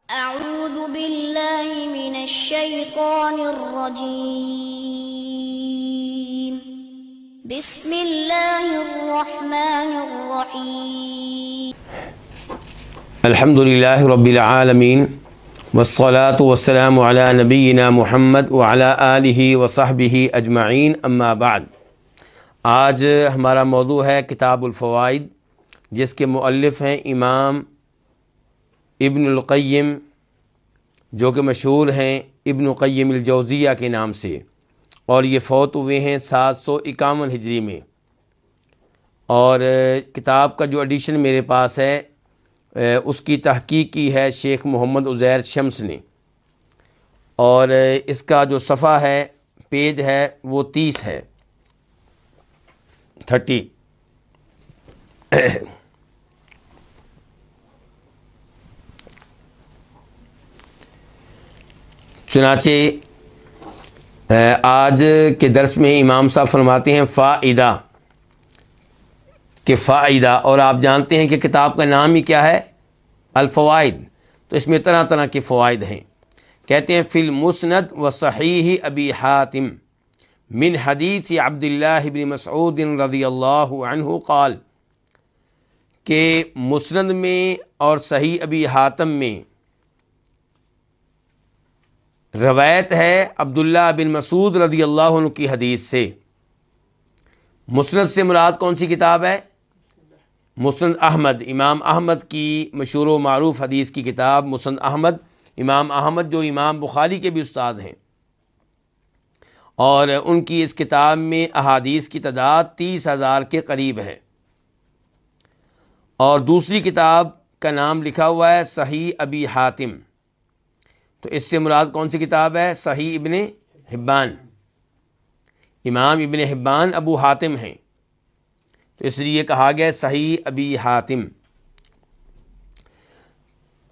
أعوذ بالله من الشيطان الرجيم بسم الله الرحمن الرحيم الحمد للہ رب العالمین والصلاة والسلام علی نبینا محمد وعلی آلہ وصحبہ اجمعین اما بعد۔ آج ہمارا موضوع ہے کتاب الفوائد، جس کے مؤلف ہیں امام ابن القیم، جو کہ مشہور ہیں ابن قیم الجوزیہ کے نام سے، اور یہ فوت ہوئے ہیں 751 ہجری میں۔ اور کتاب کا جو ایڈیشن میرے پاس ہے اس کی تحقیق کی ہے شیخ محمد عزیر شمس نے، اور اس کا جو صفحہ ہے، پیج ہے، وہ 30 ہے، 30۔ چنانچہ آج کے درس میں امام صاحب فرماتے ہیں فائدہ، کہ فائدہ، اور آپ جانتے ہیں کہ کتاب کا نام ہی کیا ہے، الفوائد، تو اس میں طرح طرح کے فوائد ہیں۔ کہتے ہیں فی المسند و صحیح ابی حاتم من حدیث عبداللہ بن مسعود رضی اللہ عنہ قال، کہ مسند میں اور صحیح ابی حاتم میں روایت ہے عبداللہ بن مسعود رضی اللہ عنہ کی حدیث سے۔ مسند سے مراد کون سی کتاب ہے؟ مسند احمد، امام احمد کی مشہور و معروف حدیث کی کتاب مسند احمد، امام احمد جو امام بخاری کے بھی استاد ہیں، اور ان کی اس کتاب میں احادیث کی تعداد 30,000 کے قریب ہے۔ اور دوسری کتاب کا نام لکھا ہوا ہے صحیح ابی حاتم، تو اس سے مراد کون سی کتاب ہے؟ صحیح ابن حبان، امام ابن حبان ابو حاتم ہیں، تو اس لیے کہا گیا صحیح ابی حاتم۔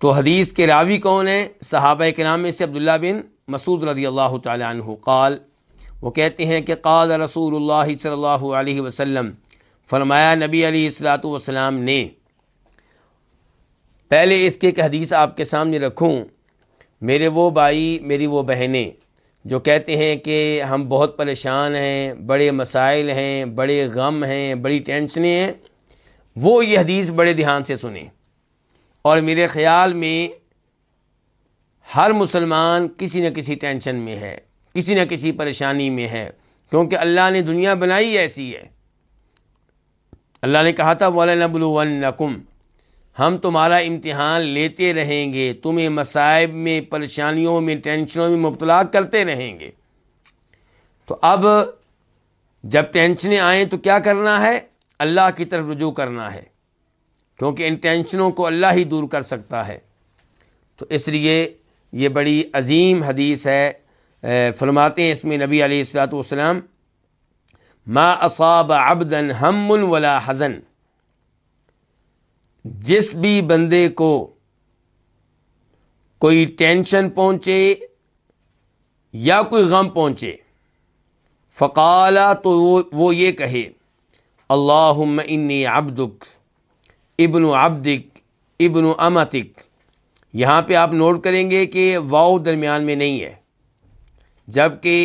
تو حدیث کے راوی کون ہیں؟ صحابہ کرام میں سے عبداللہ بن مسعود رضی اللہ تعالی عنہ قال، وہ کہتے ہیں کہ قال رسول اللہ صلی اللہ علیہ وسلم، فرمایا نبی علیہ الصلوۃ والسلام نے۔ پہلے اس کے ایک حدیث آپ کے سامنے رکھوں، میرے وہ بھائی، میری وہ بہنیں جو کہتے ہیں کہ ہم بہت پریشان ہیں، بڑے مسائل ہیں، بڑے غم ہیں، بڑی ٹینشنیں ہیں، وہ یہ حدیث بڑے دھیان سے سنیں۔ اور میرے خیال میں ہر مسلمان کسی نہ کسی ٹینشن میں ہے، کسی نہ کسی پریشانی میں ہے، کیونکہ اللہ نے دنیا بنائی ایسی ہے۔ اللہ نے کہا تھا وَلَنَبْلُوَنَّكُمْ، ہم تمہارا امتحان لیتے رہیں گے، تمہیں مصائب میں، پریشانیوں میں، ٹینشنوں میں مبتلا کرتے رہیں گے۔ تو اب جب ٹینشنیں آئیں تو کیا کرنا ہے؟ اللہ کی طرف رجوع کرنا ہے، کیونکہ ان ٹینشنوں کو اللہ ہی دور کر سکتا ہے۔ تو اس لیے یہ بڑی عظیم حدیث ہے۔ فرماتے ہیں اس میں نبی علیہ الصلوۃ والسلام ما اصاب عبدا ہم ولا حزن، جس بھی بندے کو کوئی ٹینشن پہنچے یا کوئی غم پہنچے، فقالا، تو وہ یہ کہے اللہم انی عبدک ابن عبدک ابن امتک۔ یہاں پہ آپ نوٹ کریں گے کہ واو درمیان میں نہیں ہے، جبکہ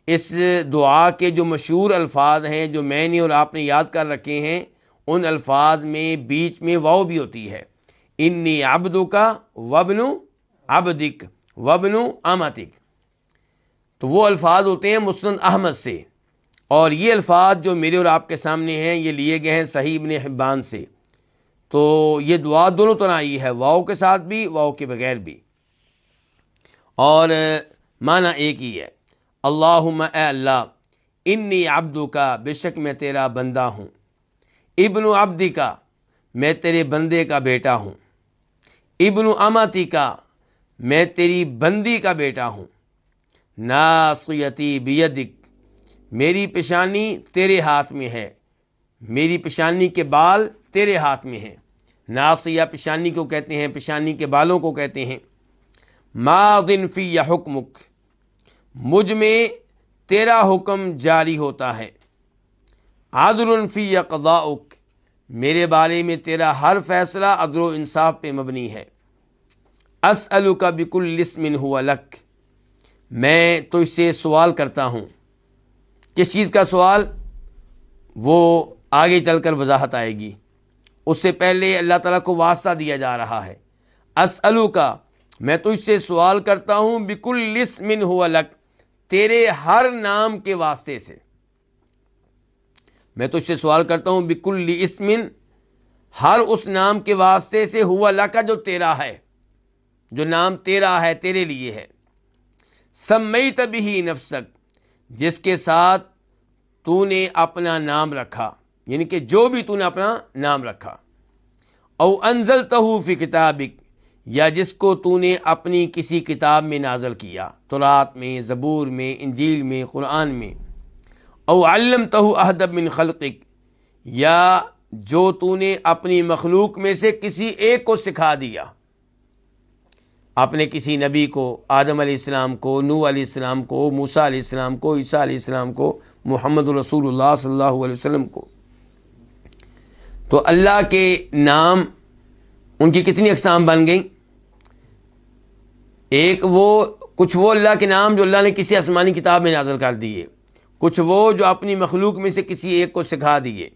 اس دعا کے جو مشہور الفاظ ہیں، جو میں نے اور آپ نے یاد کر رکھے ہیں، ان الفاظ میں بیچ میں واو بھی ہوتی ہے، انی عبدک وابن عبدک وابن امتک۔ تو وہ الفاظ ہوتے ہیں مسند احمد سے، اور یہ الفاظ جو میرے اور آپ کے سامنے ہیں یہ لیے گئے ہیں صحیح ابن حبان سے۔ تو یہ دعا دونوں طرح آئی ہے، واو کے ساتھ بھی، واو کے بغیر بھی، اور معنی ایک ہی ہے۔ اللہم، اے اللہ، انی عبدکا، بے شک میں تیرا بندہ ہوں، ابن عبدکا، میں تیرے بندے کا بیٹا ہوں، ابن امتکا، میں تیری بندی کا بیٹا ہوں، ناصیتی بیدک، میری پیشانی تیرے ہاتھ میں ہے، میری پیشانی کے بال تیرے ہاتھ میں ہیں۔ ناصیہ پیشانی کو کہتے ہیں، پیشانی کے بالوں کو کہتے ہیں۔ ماضٍ فی حکمک، مجھ میں تیرا حکم جاری ہوتا ہے۔ عدل فی قضاؤک، میرے بارے میں تیرا ہر فیصلہ عدل و انصاف پہ مبنی ہے۔ اسألک بکل اسم ہو لک، میں تجھ سے سوال کرتا ہوں. کس چیز کا سوال؟ وہ آگے چل کر وضاحت آئے گی. اس سے پہلے اللہ تعالیٰ کو واسطہ دیا جا رہا ہے. اسألک، میں تجھ سے سوال کرتا ہوں، بکل اسم ہو لک، تیرے ہر نام کے واسطے سے. میں تجھ سے سوال کرتا ہوں بکل اسم، ہر اس نام کے واسطے سے، ہوا لک، جو تیرا ہے، جو نام تیرا ہے، تیرے لیے ہے. سمیت بہ نفسک، جس کے ساتھ تو نے اپنا نام رکھا، یعنی کہ جو بھی تو نے اپنا نام رکھا. او انزلتہ فی کتابک، یا جس کو تو نے اپنی کسی کتاب میں نازل کیا، تورات میں، زبور میں، انجیل میں، قرآن میں. او علمتہ احد من خلقک، یا جو تو نے اپنی مخلوق میں سے کسی ایک کو سکھا دیا. آپ نے کسی نبی کو، آدم علیہ السلام کو، نوح علیہ السلام کو، موسیٰ علیہ السلام کو، عیسیٰ علیہ السلام کو، محمد رسول اللہ صلی اللہ علیہ وسلم کو. تو اللہ کے نام، ان کی کتنی اقسام بن گئیں؟ ایک کچھ وہ اللہ کے نام جو اللہ نے کسی آسمانی کتاب میں نازل کر دیے، کچھ وہ جو اپنی مخلوق میں سے کسی ایک کو سکھا دیے.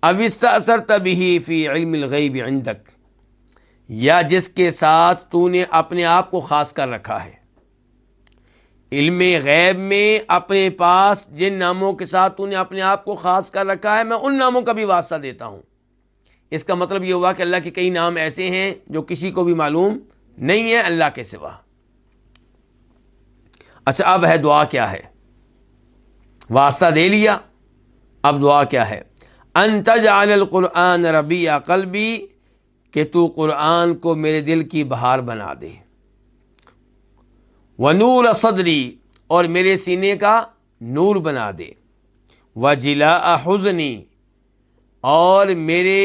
او استأثرت بہ فی علم الغیب عندک، یا جس کے ساتھ تو نے اپنے آپ کو خاص کر رکھا ہے. علم غیب میں اپنے پاس جن ناموں کے ساتھ تو نے اپنے آپ کو خاص کر رکھا ہے، میں ان ناموں کا بھی واسطہ دیتا ہوں. اس کا مطلب یہ ہوا کہ اللہ کے کئی نام ایسے ہیں جو کسی کو بھی معلوم نہیں ہے اللہ کے سوا. اچھا، اب ہے دعا کیا ہے؟ واسطہ دے لیا، اب دعا کیا ہے؟ ان تجعل القرآن ربیع قلبی، کہ تو قرآن کو میرے دل کی بہار بنا دے. ونور صدری، اور میرے سینے کا نور بنا دے. وجلاء حزنی، اور میرے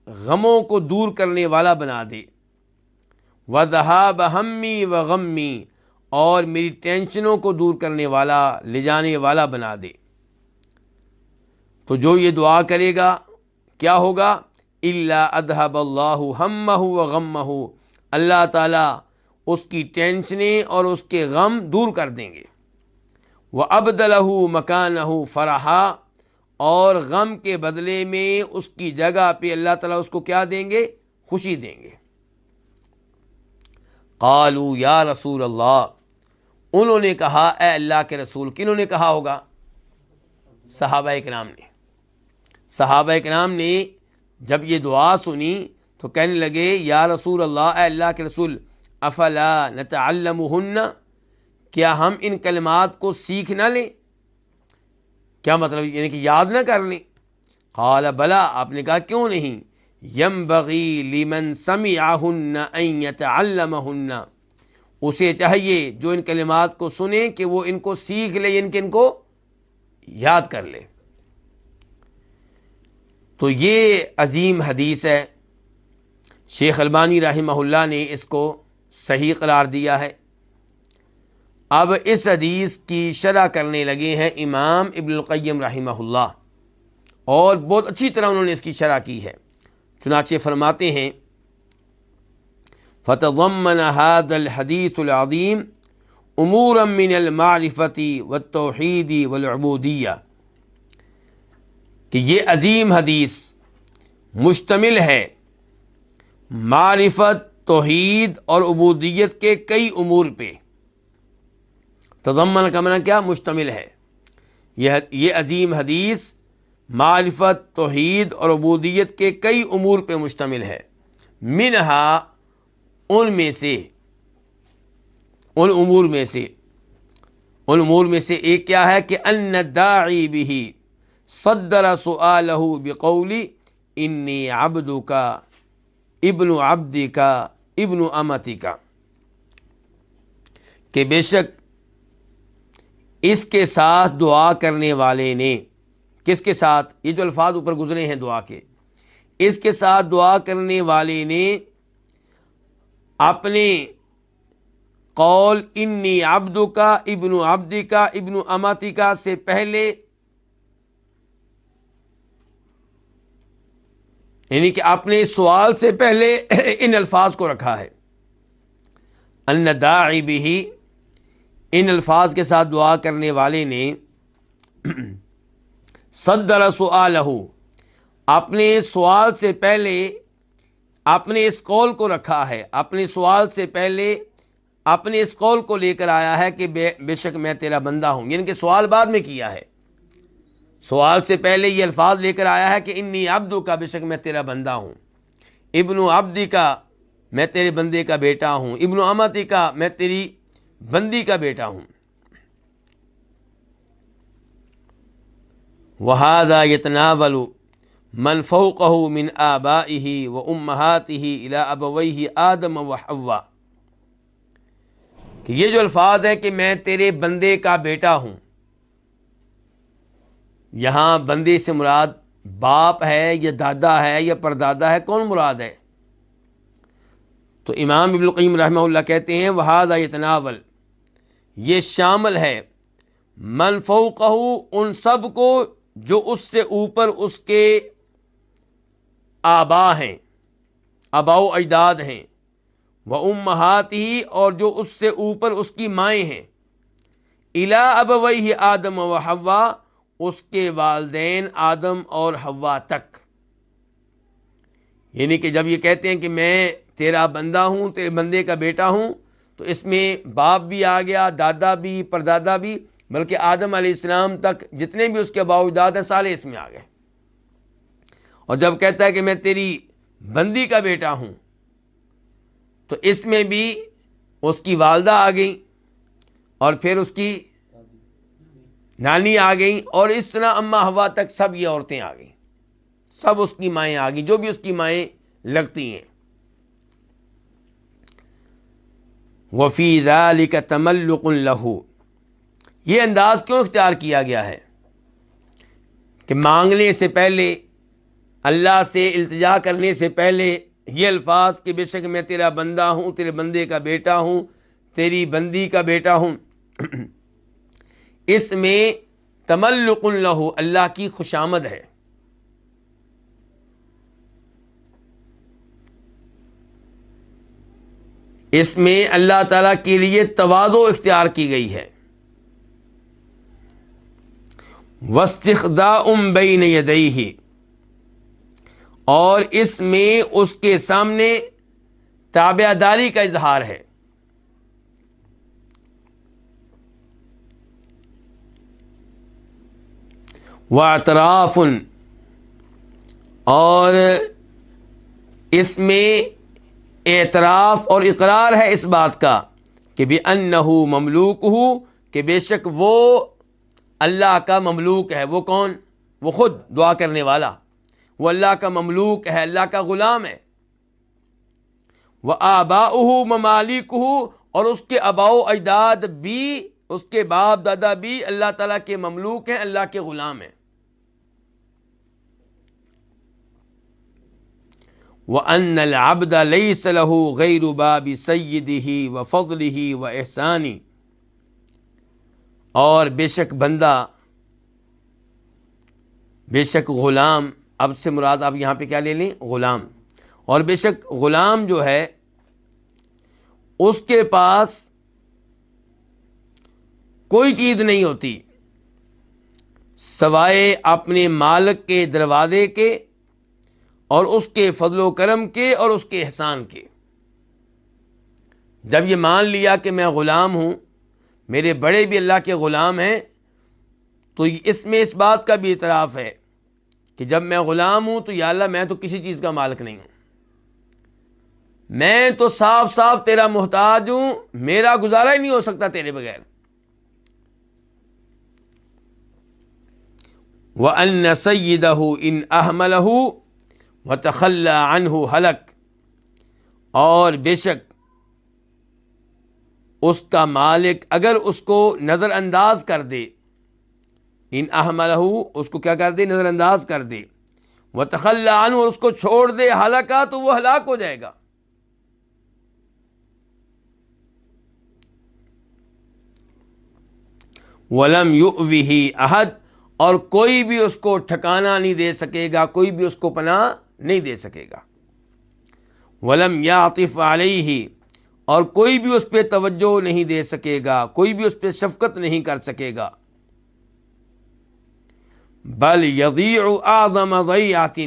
غموں کو دور کرنے والا بنا دے. وذہاب ہمی وغمی، اور میری ٹینشنوں کو دور کرنے والا، لے جانے والا بنا دے. تو جو یہ دعا کرے گا کیا ہوگا؟ الا اذهب اللہ ہمہ وغمہ، اللہ تعالیٰ اس کی ٹینشنیں اور اس کے غم دور کر دیں گے. وابدلہ مکانہ فرحا، اور غم کے بدلے میں اس کی جگہ پہ اللہ تعالیٰ اس کو کیا دیں گے؟ خوشی دیں گے. قالوا یا رسول اللہ، انہوں نے کہا اے اللہ کے رسول. کنہوں نے کہا ہوگا؟ صحابہ کرام نے. صحابہ کرام نے جب یہ دعا سنی تو کہنے لگے یا رسول اللہ، اے اللہ کے رسول، افلا نتعلمہن، کیا ہم ان کلمات کو سیکھ نہ لیں؟ کیا مطلب؟ یعنی کہ یاد نہ کر لیں. قال بلا، آپ نے کہا کیوں نہیں. ینبغی لمن سمعہن ان یتعلمہن، اسے چاہیے جو ان کلمات کو سنے کہ وہ ان کو سیکھ لے، یعنی کہ ان کو یاد کر لے. تو یہ عظیم حدیث ہے. شیخ البانی رحمہ اللہ نے اس کو صحیح قرار دیا ہے. اب اس حدیث کی شرح کرنے لگے ہیں امام ابن القیم رحمہ اللہ، اور بہت اچھی طرح انہوں نے اس کی شرح کی ہے. چنانچہ فرماتے ہیں فتضمن هذا الحديث العظيم امورا من المعرفة والتوحید والعبودیہ، کہ یہ عظیم حدیث مشتمل ہے معرفت، توحید اور عبودیت کے کئی امور پہ. تضمن کا معنی کیا؟ مشتمل ہے. یہ عظیم حدیث معرفت، توحید اور عبودیت کے کئی امور پہ مشتمل ہے. منہا، ان میں سے، ان امور میں سے ایک کیا ہے کہ ان الداعی بہ صدر سؤالہ بقولی انی عبدک ابن عبدک ابن امتک، کہ بے شک اس کے ساتھ دعا کرنے والے نے، کس کے ساتھ؟ یہ جو الفاظ اوپر گزرے ہیں دعا کے، اس کے ساتھ دعا کرنے والے نے اپنے قول انی عبدک ابن عبدک ابن امتک سے پہلے، یعنی کہ اپنے سوال سے پہلے ان الفاظ کو رکھا ہے. ان داعی بھی، ان الفاظ کے ساتھ دعا کرنے والے نے صدر سؤالہ، اپنے سوال سے پہلے اپنے اس قول کو رکھا ہے، اپنے سوال سے پہلے اپنے اس قول کو لے کر آیا ہے کہ بے شک میں تیرا بندہ ہوں، یعنی کہ سوال بعد میں کیا ہے، سوال سے پہلے یہ الفاظ لے کر آیا ہے کہ انی عبدک کا، بے شک میں تیرا بندہ ہوں، ابن عبدی کا، میں تیرے بندے کا بیٹا ہوں، ابن امتی کا، میں تیری بندی کا بیٹا ہوں۔ وَهَذَا يَتَنَاوَلُ مَنْ فَوْقَهُ مِنْ آبَائِهِ وَأُمَّهَاتِهِ إِلَىٰ أَبَوَيْهِ آدَمَ وَحَوَّا، کہ یہ جو الفاظ ہے کہ میں تیرے بندے کا بیٹا ہوں، یہاں بندے سے مراد باپ ہے یا دادا ہے یا پردادا ہے، کون مراد ہے؟ تو امام ابن القیم رحمہ اللہ کہتے ہیں وَهَذَا يَتَنَاوَلُ، یہ شامل ہے من فوقہ، ان سب کو جو اس سے اوپر اس کے آبا ہیں، آباء و اجداد ہیں، وَأُمَّهَاتِهِ، اور جو اس سے اوپر اس کی مائیں ہیں، اِلَىٰ أَبَوَيْهِ آدم و حوا، اس کے والدین آدم اور حوا تک، یعنی کہ جب یہ کہتے ہیں کہ میں تیرا بندہ ہوں، تیرے بندے کا بیٹا ہوں، تو اس میں باپ بھی آ گیا، دادا بھی، پردادا بھی، بلکہ آدم علیہ السلام تک جتنے بھی اس کے آباء و اجداد ہیں سارے اس میں آ گئے۔ اور جب کہتا ہے کہ میں تیری بندی کا بیٹا ہوں، تو اس میں بھی اس کی والدہ آ گئیں، اور پھر اس کی نانی آ گئیں، اور اس طرح اماں حوا تک سب یہ عورتیں آ گئیں، سب اس کی مائیں آ گئیں، جو بھی اس کی مائیں لگتی ہیں۔ وَفِي ذَلِكَ تَمَلُّقٌ لَهُ، یہ انداز کیوں اختیار کیا گیا ہے کہ مانگنے سے پہلے، اللہ سے التجا کرنے سے پہلے یہ الفاظ کہ بے شک میں تیرا بندہ ہوں، تیرے بندے کا بیٹا ہوں، تیری بندی کا بیٹا ہوں، اس میں تملق لہ، اللہ کی خوشامد ہے۔ اس میں اللہ تعالیٰ کے لیے تواضع اختیار کی گئی ہے۔ وَاسْتِخْدَاءٌ بَيْنَ يَدَيْهِ، اور اس میں اس کے سامنے تابع داری کا اظہار ہے۔ وَاعْتِرَافٌ، اور اس میں اعتراف اور اقرار ہے اس بات کا کہ بِأَنَّهُ مَمْلُوكُهُ، کہ بے شک وہ اللہ کا مملوک ہے۔ وہ کون؟ وہ خود دعا کرنے والا، وہ اللہ کا مملوک ہے، اللہ کا غلام ہے۔ وَآبَاؤُهُ مَمَالِكُهُ، اور اس کے آباء و اجداد بھی، اس کے باپ دادا بھی اللہ تعالیٰ کے مملوک ہیں، اللہ کے غلام ہیں۔ وَأَنَّ الْعَبْدَ لَيْسَ لَهُ غَيْرُ بَابِ سَيِّدِهِ وَفَضْلِهِ وَإِحْسَانِهِ، اور بے شک بندہ، بے شک غلام، اب سے مراد آپ یہاں پہ کیا لے لیں؟ غلام۔ اور بے شک غلام جو ہے اس کے پاس کوئی چیز نہیں ہوتی سوائے اپنے مالک کے دروازے کے، اور اس کے فضل و کرم کے، اور اس کے احسان کے۔ جب یہ مان لیا کہ میں غلام ہوں، میرے بڑے بھی اللہ کے غلام ہیں، تو اس میں اس بات کا بھی اعتراف ہے کہ جب میں غلام ہوں تو یا اللہ میں تو کسی چیز کا مالک نہیں ہوں، میں تو صاف صاف تیرا محتاج ہوں، میرا گزارا ہی نہیں ہو سکتا تیرے بغیر۔ وَأَنَّ سَيِّدَهُ إِنْ أَهْمَلَهُ وَتَخَلَّى عَنْهُ هَلَكَ، اور بے شک اس کا مالک اگر اس کو نظر انداز کر دے، ان احملہ، اس کو کیا کر دے؟ نظر انداز کر دے، وتخلی عنہ، اور اس کو چھوڑ دے، ہلاکا، تو وہ ہلاک ہو جائے گا۔ ولم یؤوہ احد، اور کوئی بھی اس کو ٹھکانہ نہیں دے سکے گا، کوئی بھی اس کو پناہ نہیں دے سکے گا۔ ولم یعطف علیہ، اور کوئی بھی اس پہ توجہ نہیں دے سکے گا، کوئی بھی اس پہ شفقت نہیں کر سکے گا۔ بل یضیع اعظم ضیعۃ،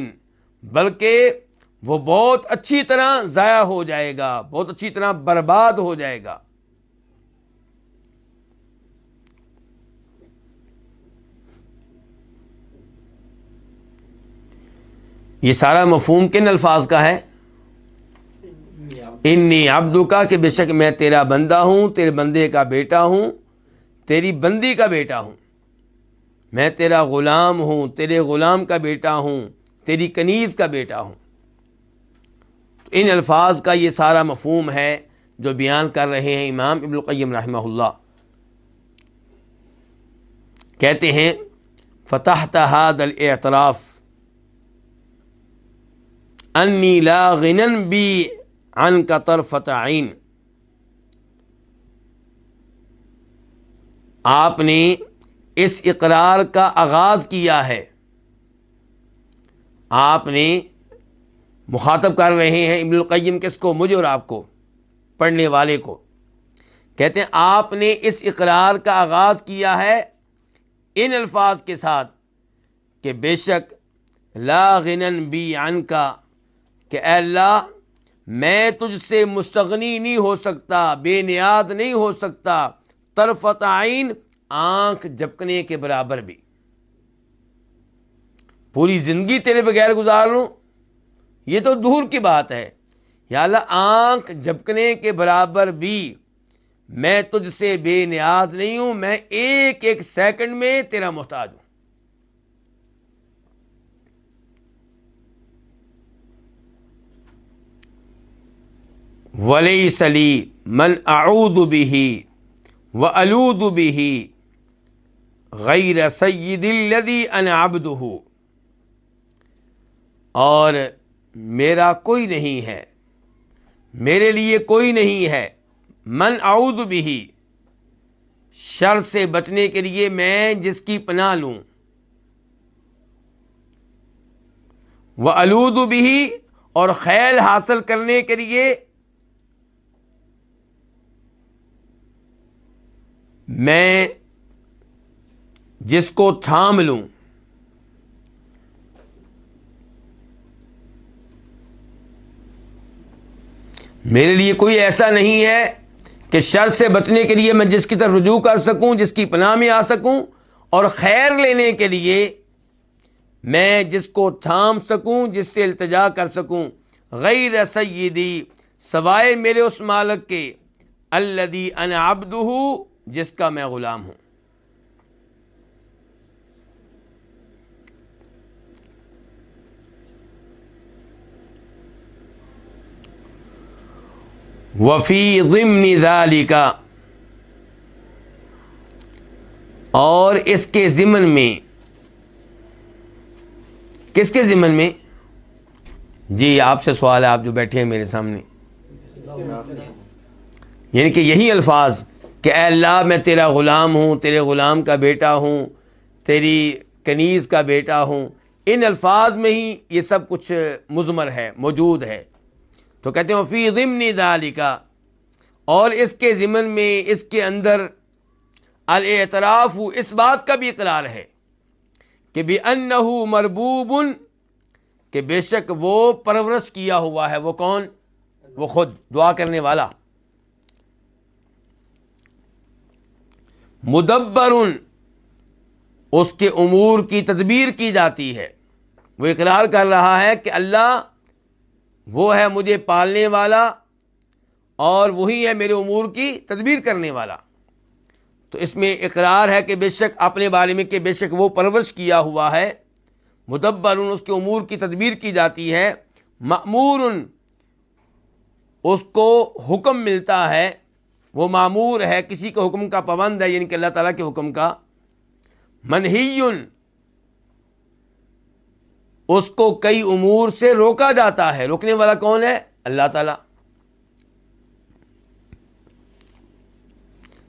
بلکہ وہ بہت اچھی طرح ضائع ہو جائے گا، بہت اچھی طرح برباد ہو جائے گا۔ یہ سارا مفہوم کن الفاظ کا ہے؟ انی عبدک، کہ بے شک میں تیرا بندہ ہوں، تیرے بندے کا بیٹا ہوں، تیری بندی کا بیٹا ہوں، میں تیرا غلام ہوں، تیرے غلام کا بیٹا ہوں، تیری کنیز کا بیٹا ہوں۔ تو ان الفاظ کا یہ سارا مفہوم ہے جو بیان کر رہے ہیں امام ابن القیم رحمہ اللہ۔ کہتے ہیں فتحت هذا الاعتراف انی لا غنى بی عنک طرفۃ عین، آپ نے اس اقرار کا آغاز کیا ہے، آپ نے مخاطب کر رہے ہیں ابن القیم کس کو؟ مجھے اور آپ کو، پڑھنے والے کو۔ کہتے ہیں آپ نے اس اقرار کا آغاز کیا ہے ان الفاظ کے ساتھ کہ بے شک لا غنى بی عنک، کہ اے اللہ میں تجھ سے مستغنی نہیں ہو سکتا، بے نیاز نہیں ہو سکتا، طرفۃ عین، آنکھ جھپکنے کے برابر بھی۔ پوری زندگی تیرے بغیر گزار لوں یہ تو دور کی بات ہے، یا اللہ آنکھ جھپکنے کے برابر بھی میں تجھ سے بے نیاز نہیں ہوں، میں ایک ایک سیکنڈ میں تیرا محتاج ہوں۔ وَلَيْسَ لِي مَنْ أَعُوذُ بِهِ وَأَلُوذُ بِهِ غَيْرَ سَيِّدِ الَّذِي أَنَا عَبْدُهُ، اور میرا کوئی نہیں ہے، میرے لیے کوئی نہیں ہے، من اعوذ به، شر سے بچنے کے لیے میں جس کی پناہ لوں، وَأَلُوذُ بِهِ، اور خیر حاصل کرنے کے لیے میں جس کو تھام لوں۔ میرے لیے کوئی ایسا نہیں ہے کہ شر سے بچنے کے لیے میں جس کی طرف رجوع کر سکوں، جس کی پناہ میں آ سکوں، اور خیر لینے کے لیے میں جس کو تھام سکوں، جس سے التجا کر سکوں، غیر سیدی، سوائے میرے اس مالک کے، الذی انا عبدہ، جس کا میں غلام ہوں۔ وفی ضمن ذالک، اور اس کے ضمن میں، کس کے ضمن میں؟ جی آپ سے سوال ہے، آپ جو بیٹھے ہیں میرے سامنے، یعنی کہ یہی الفاظ کہ اے اللہ میں تیرا غلام ہوں، تیرے غلام کا بیٹا ہوں، تیری کنیز کا بیٹا ہوں، ان الفاظ میں ہی یہ سب کچھ مضمر ہے، موجود ہے۔ تو کہتے ہیں فی ضمن ذالک، اور اس کے ضمن میں، اس کے اندر الاعتراف، اس بات کا بھی اقرار ہے کہ بِأَنَّهُ مَرْبُوبٌ، کہ بے شک وہ پرورش کیا ہوا ہے۔ وہ کون؟ وہ خود دعا کرنے والا۔ مدبر، اس کے امور کی تدبیر کی جاتی ہے۔ وہ اقرار کر رہا ہے کہ اللہ وہ ہے مجھے پالنے والا اور وہی ہے میرے امور کی تدبیر کرنے والا۔ تو اس میں اقرار ہے کہ بے شک اپنے بارے میں کہ بے شک وہ پرورش کیا ہوا ہے، مدبر، اس کے امور کی تدبیر کی جاتی ہے، مأمور، اس کو حکم ملتا ہے، وہ مامور ہے، کسی کے حکم کا پابند ہے، یعنی کہ اللہ تعالیٰ کے حکم کا، منہی، اس کو کئی امور سے روکا جاتا ہے۔ روکنے والا کون ہے؟ اللہ تعالیٰ۔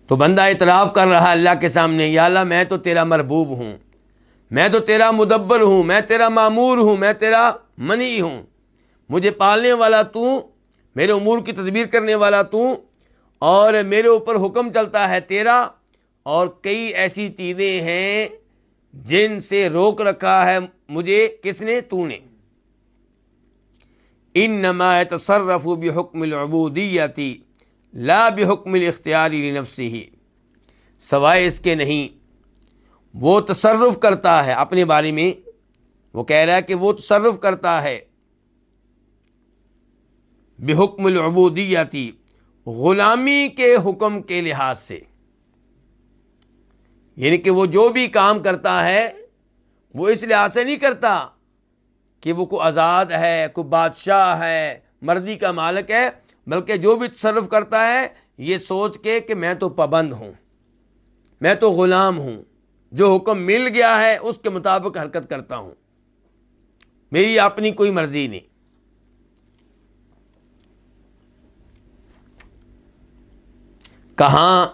تو بندہ اعتراف کر رہا ہے اللہ کے سامنے، یا اللہ میں تو تیرا مربوب ہوں، میں تو تیرا مدبر ہوں، میں تیرا مامور ہوں، میں تیرا منی ہوں، مجھے پالنے والا تو، میرے امور کی تدبیر کرنے والا تو، اور میرے اوپر حکم چلتا ہے تیرا، اور کئی ایسی چیزیں ہیں جن سے روک رکھا ہے مجھے کس نے؟ تو نے۔ انما يتصرف بحکم العبودیت لا بحکم الاختیار لنفسه، سوائے اس کے نہیں، وہ تصرف کرتا ہے اپنے بارے میں، وہ کہہ رہا ہے کہ وہ تصرف کرتا ہے بحکم العبودیت، غلامی کے حکم کے لحاظ سے، یعنی کہ وہ جو بھی کام کرتا ہے وہ اس لحاظ سے نہیں کرتا کہ وہ کوئی آزاد ہے، کوئی بادشاہ ہے، مرضی کا مالک ہے، بلکہ جو بھی تصرف کرتا ہے یہ سوچ کے کہ میں تو پابند ہوں، میں تو غلام ہوں، جو حکم مل گیا ہے اس کے مطابق حرکت کرتا ہوں، میری اپنی کوئی مرضی نہیں۔ کہاں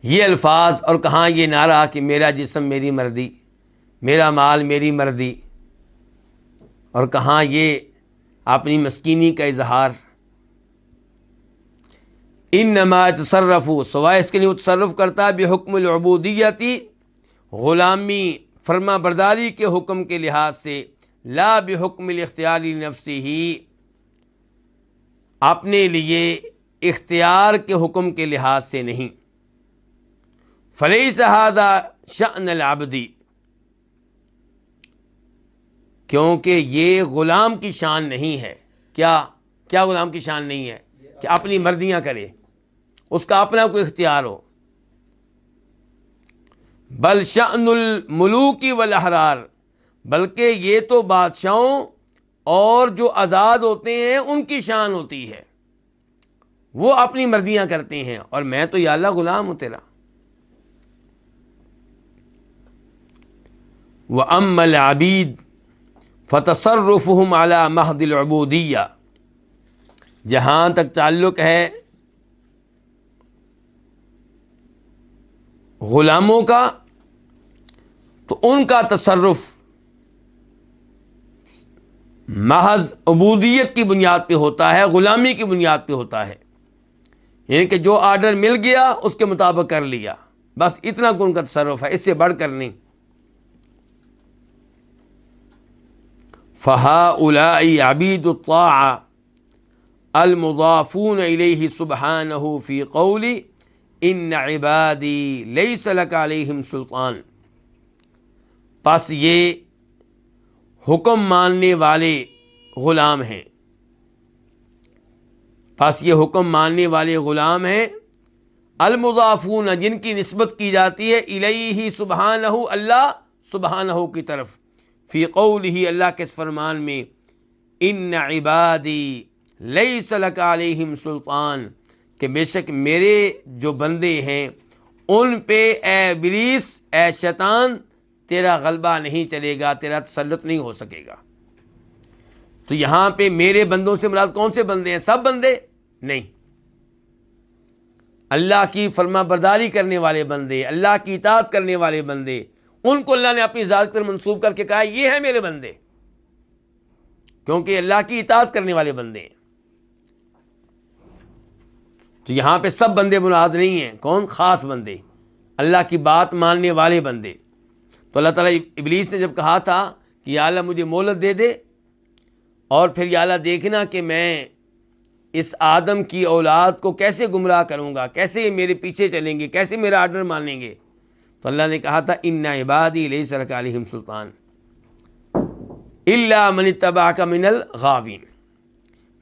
یہ الفاظ اور کہاں یہ نعرہ کہ میرا جسم میری مرضی، میرا مال میری مرضی، اور کہاں یہ اپنی مسکینی کا اظہار۔ انما يتصرف، سوائے اس کے لیے وہ تصرف کرتا ہے بحکم العبودیت، غلامی فرما برداری کے حکم کے لحاظ سے، لا بحکم الاختیار لنفسه، اپنے لیے اختیار کے حکم کے لحاظ سے نہیں۔ فلیس ھذا شأن العبد، کیونکہ یہ غلام کی شان نہیں ہے۔ کیا غلام کی شان نہیں ہے؟ کہ اپنی مرضیاں کرے، اس کا اپنا کوئی اختیار ہو۔ بل شأن الملوک والاحرار، بلکہ یہ تو بادشاہوں اور جو آزاد ہوتے ہیں ان کی شان ہوتی ہے، وہ اپنی مرضیاں کرتے ہیں، اور میں تو یا اللہ غلام ہوں تیرا۔ وَأَمَّا الْعَبِيدُ فَتَصَرُّفُهُمْ عَلَى مَحْضِ الْعُبُودِيَّةِ، جہاں تک تعلق ہے غلاموں کا، تو ان کا تصرف محض عبودیت کی بنیاد پہ ہوتا ہے، غلامی کی بنیاد پہ ہوتا ہے، یعنی کہ جو آرڈر مل گیا اس کے مطابق کر لیا، بس اتنا ان کا تصرف ہے، اس سے بڑھ کر نہیں۔ فَهَؤُلَاءِ عَبِيدُ الطَّاعَةِ الْمُضَافُونَ إِلَيْهِ سُبْحَانَهُ فِي قَوْلِ إِنَّ عِبَادِي لَيْسَ لَكَ عَلَيْهِمْ سُلْطَانٌ، پس یہ حکم ماننے والے غلام ہیں، پس یہ حکم ماننے والے غلام ہیں، المضافون، جن کی نسبت کی جاتی ہے الیہ سبحانہ، اللہ سبحانہ کی طرف، فی قولہ، اللہ کے اس فرمان میں، ان عبادی لیس لک علیہم سلطان، کہ بے شک میرے جو بندے ہیں ان پہ اے ابلیس، اے شیطان، تیرا غلبہ نہیں چلے گا، تیرا تسلط نہیں ہو سکے گا۔ تو یہاں پہ میرے بندوں سے مراد کون سے بندے ہیں؟ سب بندے نہیں، اللہ کی فرما برداری کرنے والے بندے، اللہ کی اطاعت کرنے والے بندے، ان کو اللہ نے اپنی ذات پر منسوب کر کے کہا یہ ہیں میرے بندے، کیونکہ اللہ کی اطاعت کرنے والے بندے ہیں۔ تو یہاں پہ سب بندے مراد نہیں ہیں، کون؟ خاص بندے، اللہ کی بات ماننے والے بندے۔ تو اللہ تعالیٰ ابلیس نے جب کہا تھا کہ یا اللہ مجھے مہلت دے دے، اور پھر یا اللہ دیکھنا کہ میں اس آدم کی اولاد کو کیسے گمراہ کروں گا، کیسے یہ میرے پیچھے چلیں گے، کیسے میرا آرڈر مانیں گے، تو اللہ نے کہا تھا ان عبادی لیس لک علیہم سلطان الا من اتبعک من الغاوین،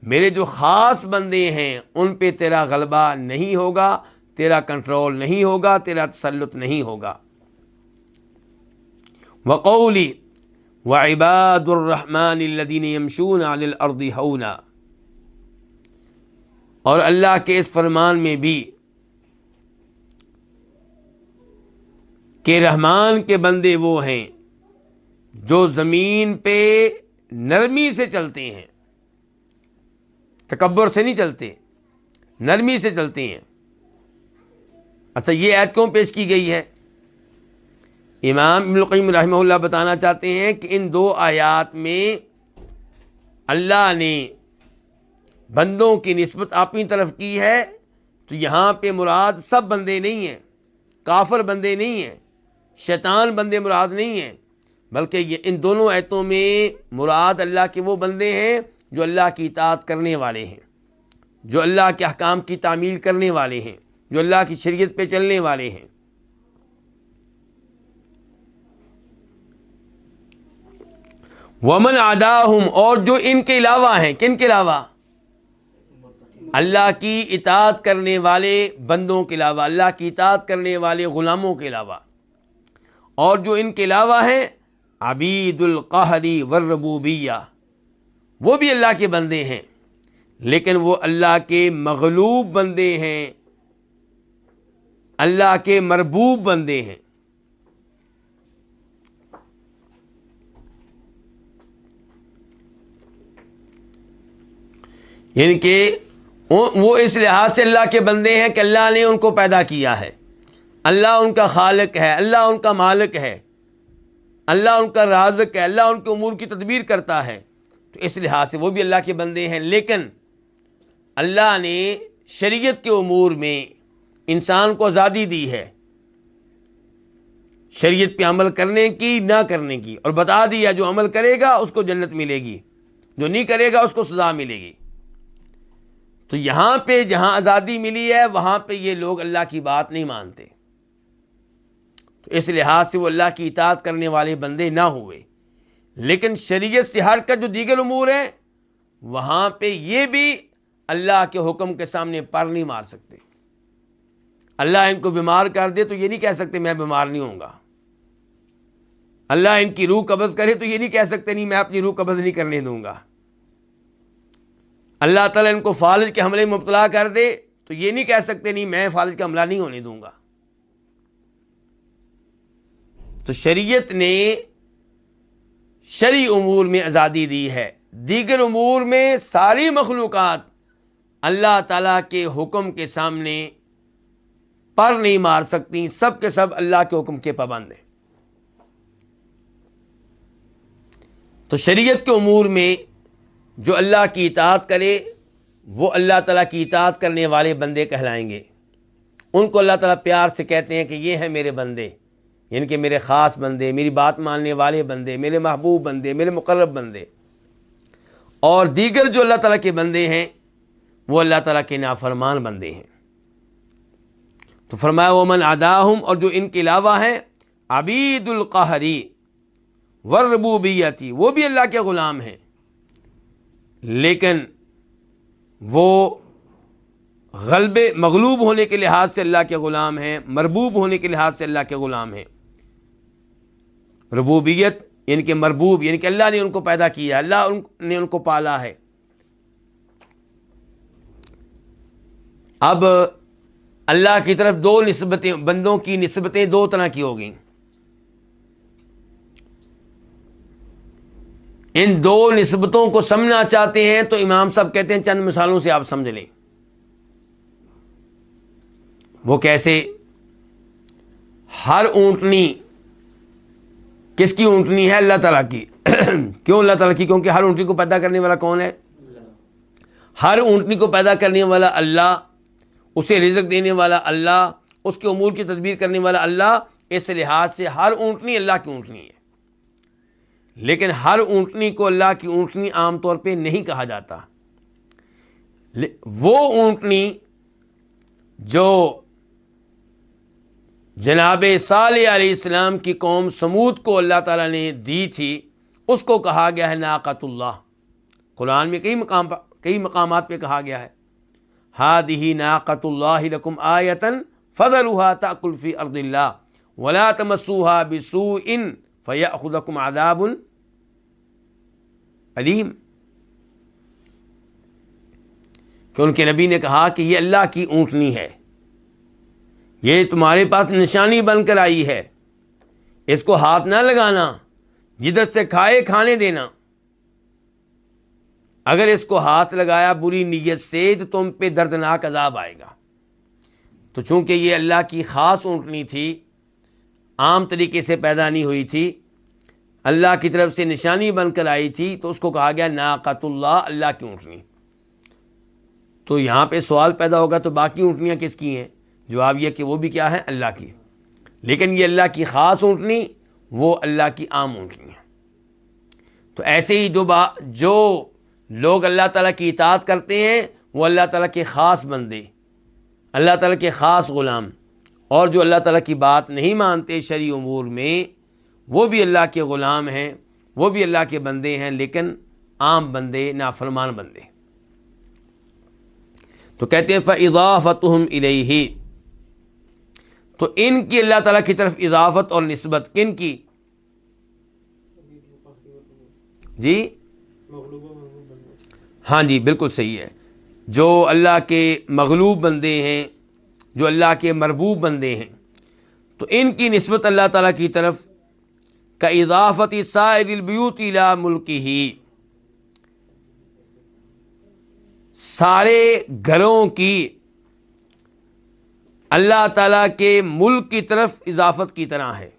میرے جو خاص بندے ہیں ان پہ تیرا غلبہ نہیں ہوگا، تیرا کنٹرول نہیں ہوگا، تیرا تسلط نہیں ہوگا۔ وقولی وعباد الرحمن الذین یمشون علی الارض ہونا، اور اللہ کے اس فرمان میں بھی کہ رحمان کے بندے وہ ہیں جو زمین پہ نرمی سے چلتے ہیں، تکبر سے نہیں چلتے، نرمی سے چلتے ہیں۔ اچھا، یہ آیت کیوں پیش کی گئی ہے؟ امام ابن القیم رحمہ اللہ بتانا چاہتے ہیں کہ ان دو آیات میں اللہ نے بندوں کی نسبت اپنی طرف کی ہے تو یہاں پہ مراد سب بندے نہیں ہیں، کافر بندے نہیں ہیں، شیطان بندے مراد نہیں ہیں، بلکہ یہ ان دونوں آیتوں میں مراد اللہ کے وہ بندے ہیں جو اللہ کی اطاعت کرنے والے ہیں، جو اللہ کے احکام کی تعمیل کرنے والے ہیں، جو اللہ کی شریعت پہ چلنے والے ہیں۔ ومن عداہم، اور جو ان کے علاوہ ہیں، کن کے علاوہ؟ اللہ کی اطاعت کرنے والے بندوں کے علاوہ، اللہ کی اطاعت کرنے والے غلاموں کے علاوہ، اور جو ان کے علاوہ ہیں عبید القہر والربوبیہ، وہ بھی اللہ کے بندے ہیں لیکن وہ اللہ کے مغلوب بندے ہیں، اللہ کے مربوب بندے ہیں۔ یعنی کہ وہ اس لحاظ سے اللہ کے بندے ہیں کہ اللہ نے ان کو پیدا کیا ہے، اللہ ان کا خالق ہے، اللہ ان کا مالک ہے، اللہ ان کا رازق ہے، اللہ ان کے امور کی تدبیر کرتا ہے، تو اس لحاظ سے وہ بھی اللہ کے بندے ہیں۔ لیکن اللہ نے شریعت کے امور میں انسان کو آزادی دی ہے شریعت پہ عمل کرنے کی، نہ کرنے کی، اور بتا دیا جو عمل کرے گا اس کو جنت ملے گی، جو نہیں کرے گا اس کو سزا ملے گی۔ تو یہاں پہ جہاں آزادی ملی ہے وہاں پہ یہ لوگ اللہ کی بات نہیں مانتے، تو اس لحاظ سے وہ اللہ کی اطاعت کرنے والے بندے نہ ہوئے۔ لیکن شریعت سے ہٹ کر جو دیگر امور ہیں وہاں پہ یہ بھی اللہ کے حکم کے سامنے پر نہیں مار سکتے۔ اللہ ان کو بیمار کر دے تو یہ نہیں کہہ سکتے میں بیمار نہیں ہوں گا، اللہ ان کی روح قبض کرے تو یہ نہیں کہہ سکتے نہیں میں اپنی روح قبض نہیں کرنے دوں گا، اللہ تعالیٰ ان کو فالج کے حملے میں مبتلا کر دے تو یہ نہیں کہہ سکتے نہیں میں فالج کا حملہ نہیں ہونے دوں گا۔ تو شریعت نے شرعی امور میں آزادی دی ہے، دیگر امور میں ساری مخلوقات اللہ تعالیٰ کے حکم کے سامنے پر نہیں مار سکتی، سب کے سب اللہ کے حکم کے پابند ہیں۔ تو شریعت کے امور میں جو اللہ کی اطاعت کرے وہ اللہ تعالیٰ کی اطاعت کرنے والے بندے کہلائیں گے، ان کو اللہ تعالیٰ پیار سے کہتے ہیں کہ یہ ہیں میرے بندے، یعنی کہ میرے خاص بندے، میری بات ماننے والے بندے، میرے محبوب بندے، میرے مقرب بندے۔ اور دیگر جو اللہ تعالیٰ کے بندے ہیں وہ اللہ تعالیٰ کے نافرمان بندے ہیں۔ تو فرمایا ومن عداہم، اور جو ان کے علاوہ ہیں عبید القہری والربوبیتی، وہ بھی اللہ کے غلام ہیں لیکن وہ مغلوب ہونے کے لحاظ سے اللہ کے غلام ہیں، مربوب ہونے کے لحاظ سے اللہ کے غلام ہیں۔ ربوبیت یعنی کہ مربوب، یعنی کہ اللہ نے ان کو پیدا کیا، اللہ نے ان کو پالا ہے۔ اب اللہ کی طرف دو نسبتیں، بندوں کی نسبتیں دو طرح کی ہو گئیں۔ ان دو نسبتوں کو سمجھنا چاہتے ہیں تو امام صاحب کہتے ہیں چند مثالوں سے آپ سمجھ لیں۔ وہ کیسے؟ ہر اونٹنی کس کی اونٹنی ہے؟ اللہ تعالیٰ کی۔ کیوں اللہ تعالیٰ کی؟ کیونکہ ہر اونٹنی کو پیدا کرنے والا کون ہے؟ ہر اونٹنی کو پیدا کرنے والا اللہ، اسے رزق دینے والا اللہ، اس کے امور کی تدبیر کرنے والا اللہ، اس لحاظ سے ہر اونٹنی اللہ کی اونٹنی ہے۔ لیکن ہر اونٹنی کو اللہ کی اونٹنی عام طور پہ نہیں کہا جاتا۔ وہ اونٹنی جو جناب صالح علیہ السلام کی قوم سمود کو اللہ تعالیٰ نے دی تھی اس کو کہا گیا ہے ناقۃ اللہ۔ قرآن میں کئی مقامات پہ کہا گیا ہے ہذہ ناقۃ اللہ لکم آیۃ فذروها تأکل فی ارض اللہ ولا تمسوها بسوء فیأخذکم عذاب علیم، کہ ان کے نبی نے کہا کہ یہ اللہ کی اونٹنی ہے، یہ تمہارے پاس نشانی بن کر آئی ہے، اس کو ہاتھ نہ لگانا، جدھر سے کھائے کھانے دینا، اگر اس کو ہاتھ لگایا بری نیت سے تو تم پہ دردناک عذاب آئے گا۔ تو چونکہ یہ اللہ کی خاص اونٹنی تھی، عام طریقے سے پیدا نہیں ہوئی تھی، اللہ کی طرف سے نشانی بن کر آئی تھی، تو اس کو کہا گیا ناقۃ اللہ، اللہ کی اونٹنی۔ تو یہاں پہ سوال پیدا ہوگا تو باقی اونٹنیاں کس کی ہیں؟ جواب یہ کہ وہ بھی کیا ہیں؟ اللہ کی. لیکن یہ اللہ کی خاص اونٹنی، وہ اللہ کی عام اونٹنی ہے. تو ایسے ہی جو لوگ اللہ تعالیٰ کی اطاعت کرتے ہیں وہ اللہ تعالیٰ کے خاص بندے، اللہ تعالیٰ کے خاص غلام، اور جو اللہ تعالیٰ کی بات نہیں مانتے شرعی امور میں، وہ بھی اللہ کے غلام ہیں، وہ بھی اللہ کے بندے ہیں، لیکن عام بندے، نافرمان بندے. تو کہتے ہیں فَإِضَافَتُهُمْ إِلَيْهِ، تو ان کی اللہ تعالیٰ کی طرف اضافت اور نسبت کن کی؟ جی ہاں جی بالکل صحیح ہے. جو اللہ کے مغلوب بندے ہیں، جو اللہ کے مربوب بندے ہیں، تو ان کی نسبت اللہ تعالیٰ کی طرف کاضافت سائر البیوت الی ملکہ، سارے گھروں کی اللہ تعالیٰ کے ملک کی طرف اضافت کی طرح ہے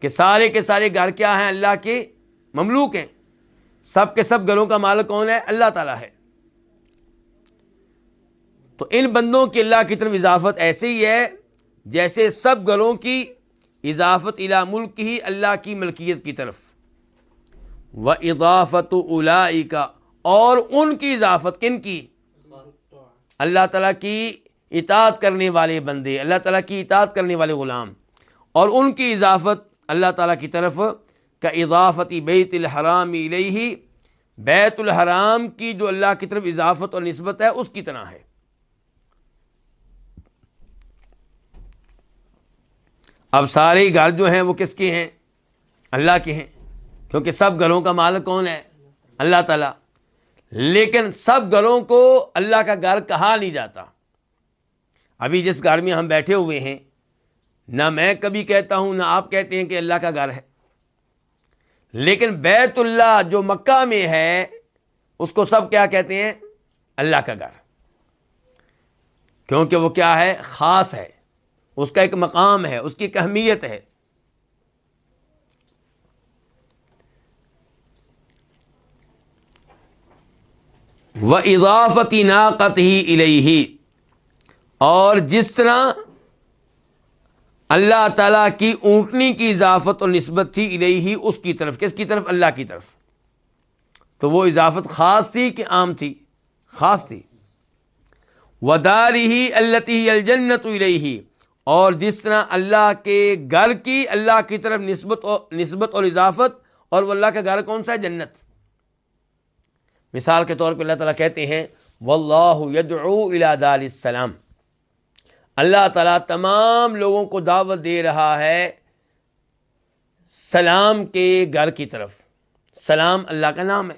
کہ سارے کے سارے گھر کیا ہیں؟ اللہ کے مملوک ہیں. سب کے سب گھروں کا مالک کون ہے؟ اللہ تعالیٰ ہے. تو ان بندوں کی اللہ کی طرف اضافت ایسے ہی ہے جیسے سب گھروں کی اضافت الی ملک ہی اللہ کی ملکیت کی طرف. وَإِضَافَةُ أُولَئِكَ، اور ان کی اضافت کن کی؟ اللہ تعالیٰ کی اطاعت کرنے والے بندے، اللہ تعالیٰ کی اطاعت کرنے والے غلام، اور ان کی اضافت اللہ تعالیٰ کی طرف کاضافت بیت الحرام الیہ، بیت الحرام کی جو اللہ کی طرف اضافت اور نسبت ہے اس کی طرح ہے. اب سارے گھر جو ہیں وہ کس کے ہیں؟ اللہ کے ہیں، کیونکہ سب گھروں کا مالک کون ہے؟ اللہ تعالیٰ. لیکن سب گھروں کو اللہ کا گھر کہا نہیں جاتا. ابھی جس گھر میں ہم بیٹھے ہوئے ہیں، نہ میں کبھی کہتا ہوں نہ آپ کہتے ہیں کہ اللہ کا گھر ہے، لیکن بیت اللہ جو مکہ میں ہے اس کو سب کیا کہتے ہیں؟ اللہ کا گھر، کیونکہ وہ کیا ہے؟ خاص ہے، اس کا ایک مقام ہے، اس کی ایک اہمیت ہے. وَإِضَافَةِ نَاقَتِهِ إِلَيْهِ، اور جس طرح اللہ تعالیٰ کی اونٹنی کی اضافت اور نسبت تھی الیہ، اس کی طرف. کس کی طرف؟ اللہ کی طرف. تو وہ اضافت خاص تھی کہ عام تھی؟ خاص تھی. وَدَارِهِ الَّتِي هِيَ الْجَنَّةُ إِلَيْهِ، اور جس طرح اللہ کے گھر کی اللہ کی طرف نسبت اور اضافت، اور وہ اللہ کا گھر کون سا ہے؟ جنت. مثال کے طور پہ اللہ تعالیٰ کہتے ہیں وَاللَّهُ يَدْعُو إِلَى دَارِ السَّلَامِ، اللہ تعالیٰ تمام لوگوں کو دعوت دے رہا ہے سلام کے گھر کی طرف. سلام اللہ کا نام ہے.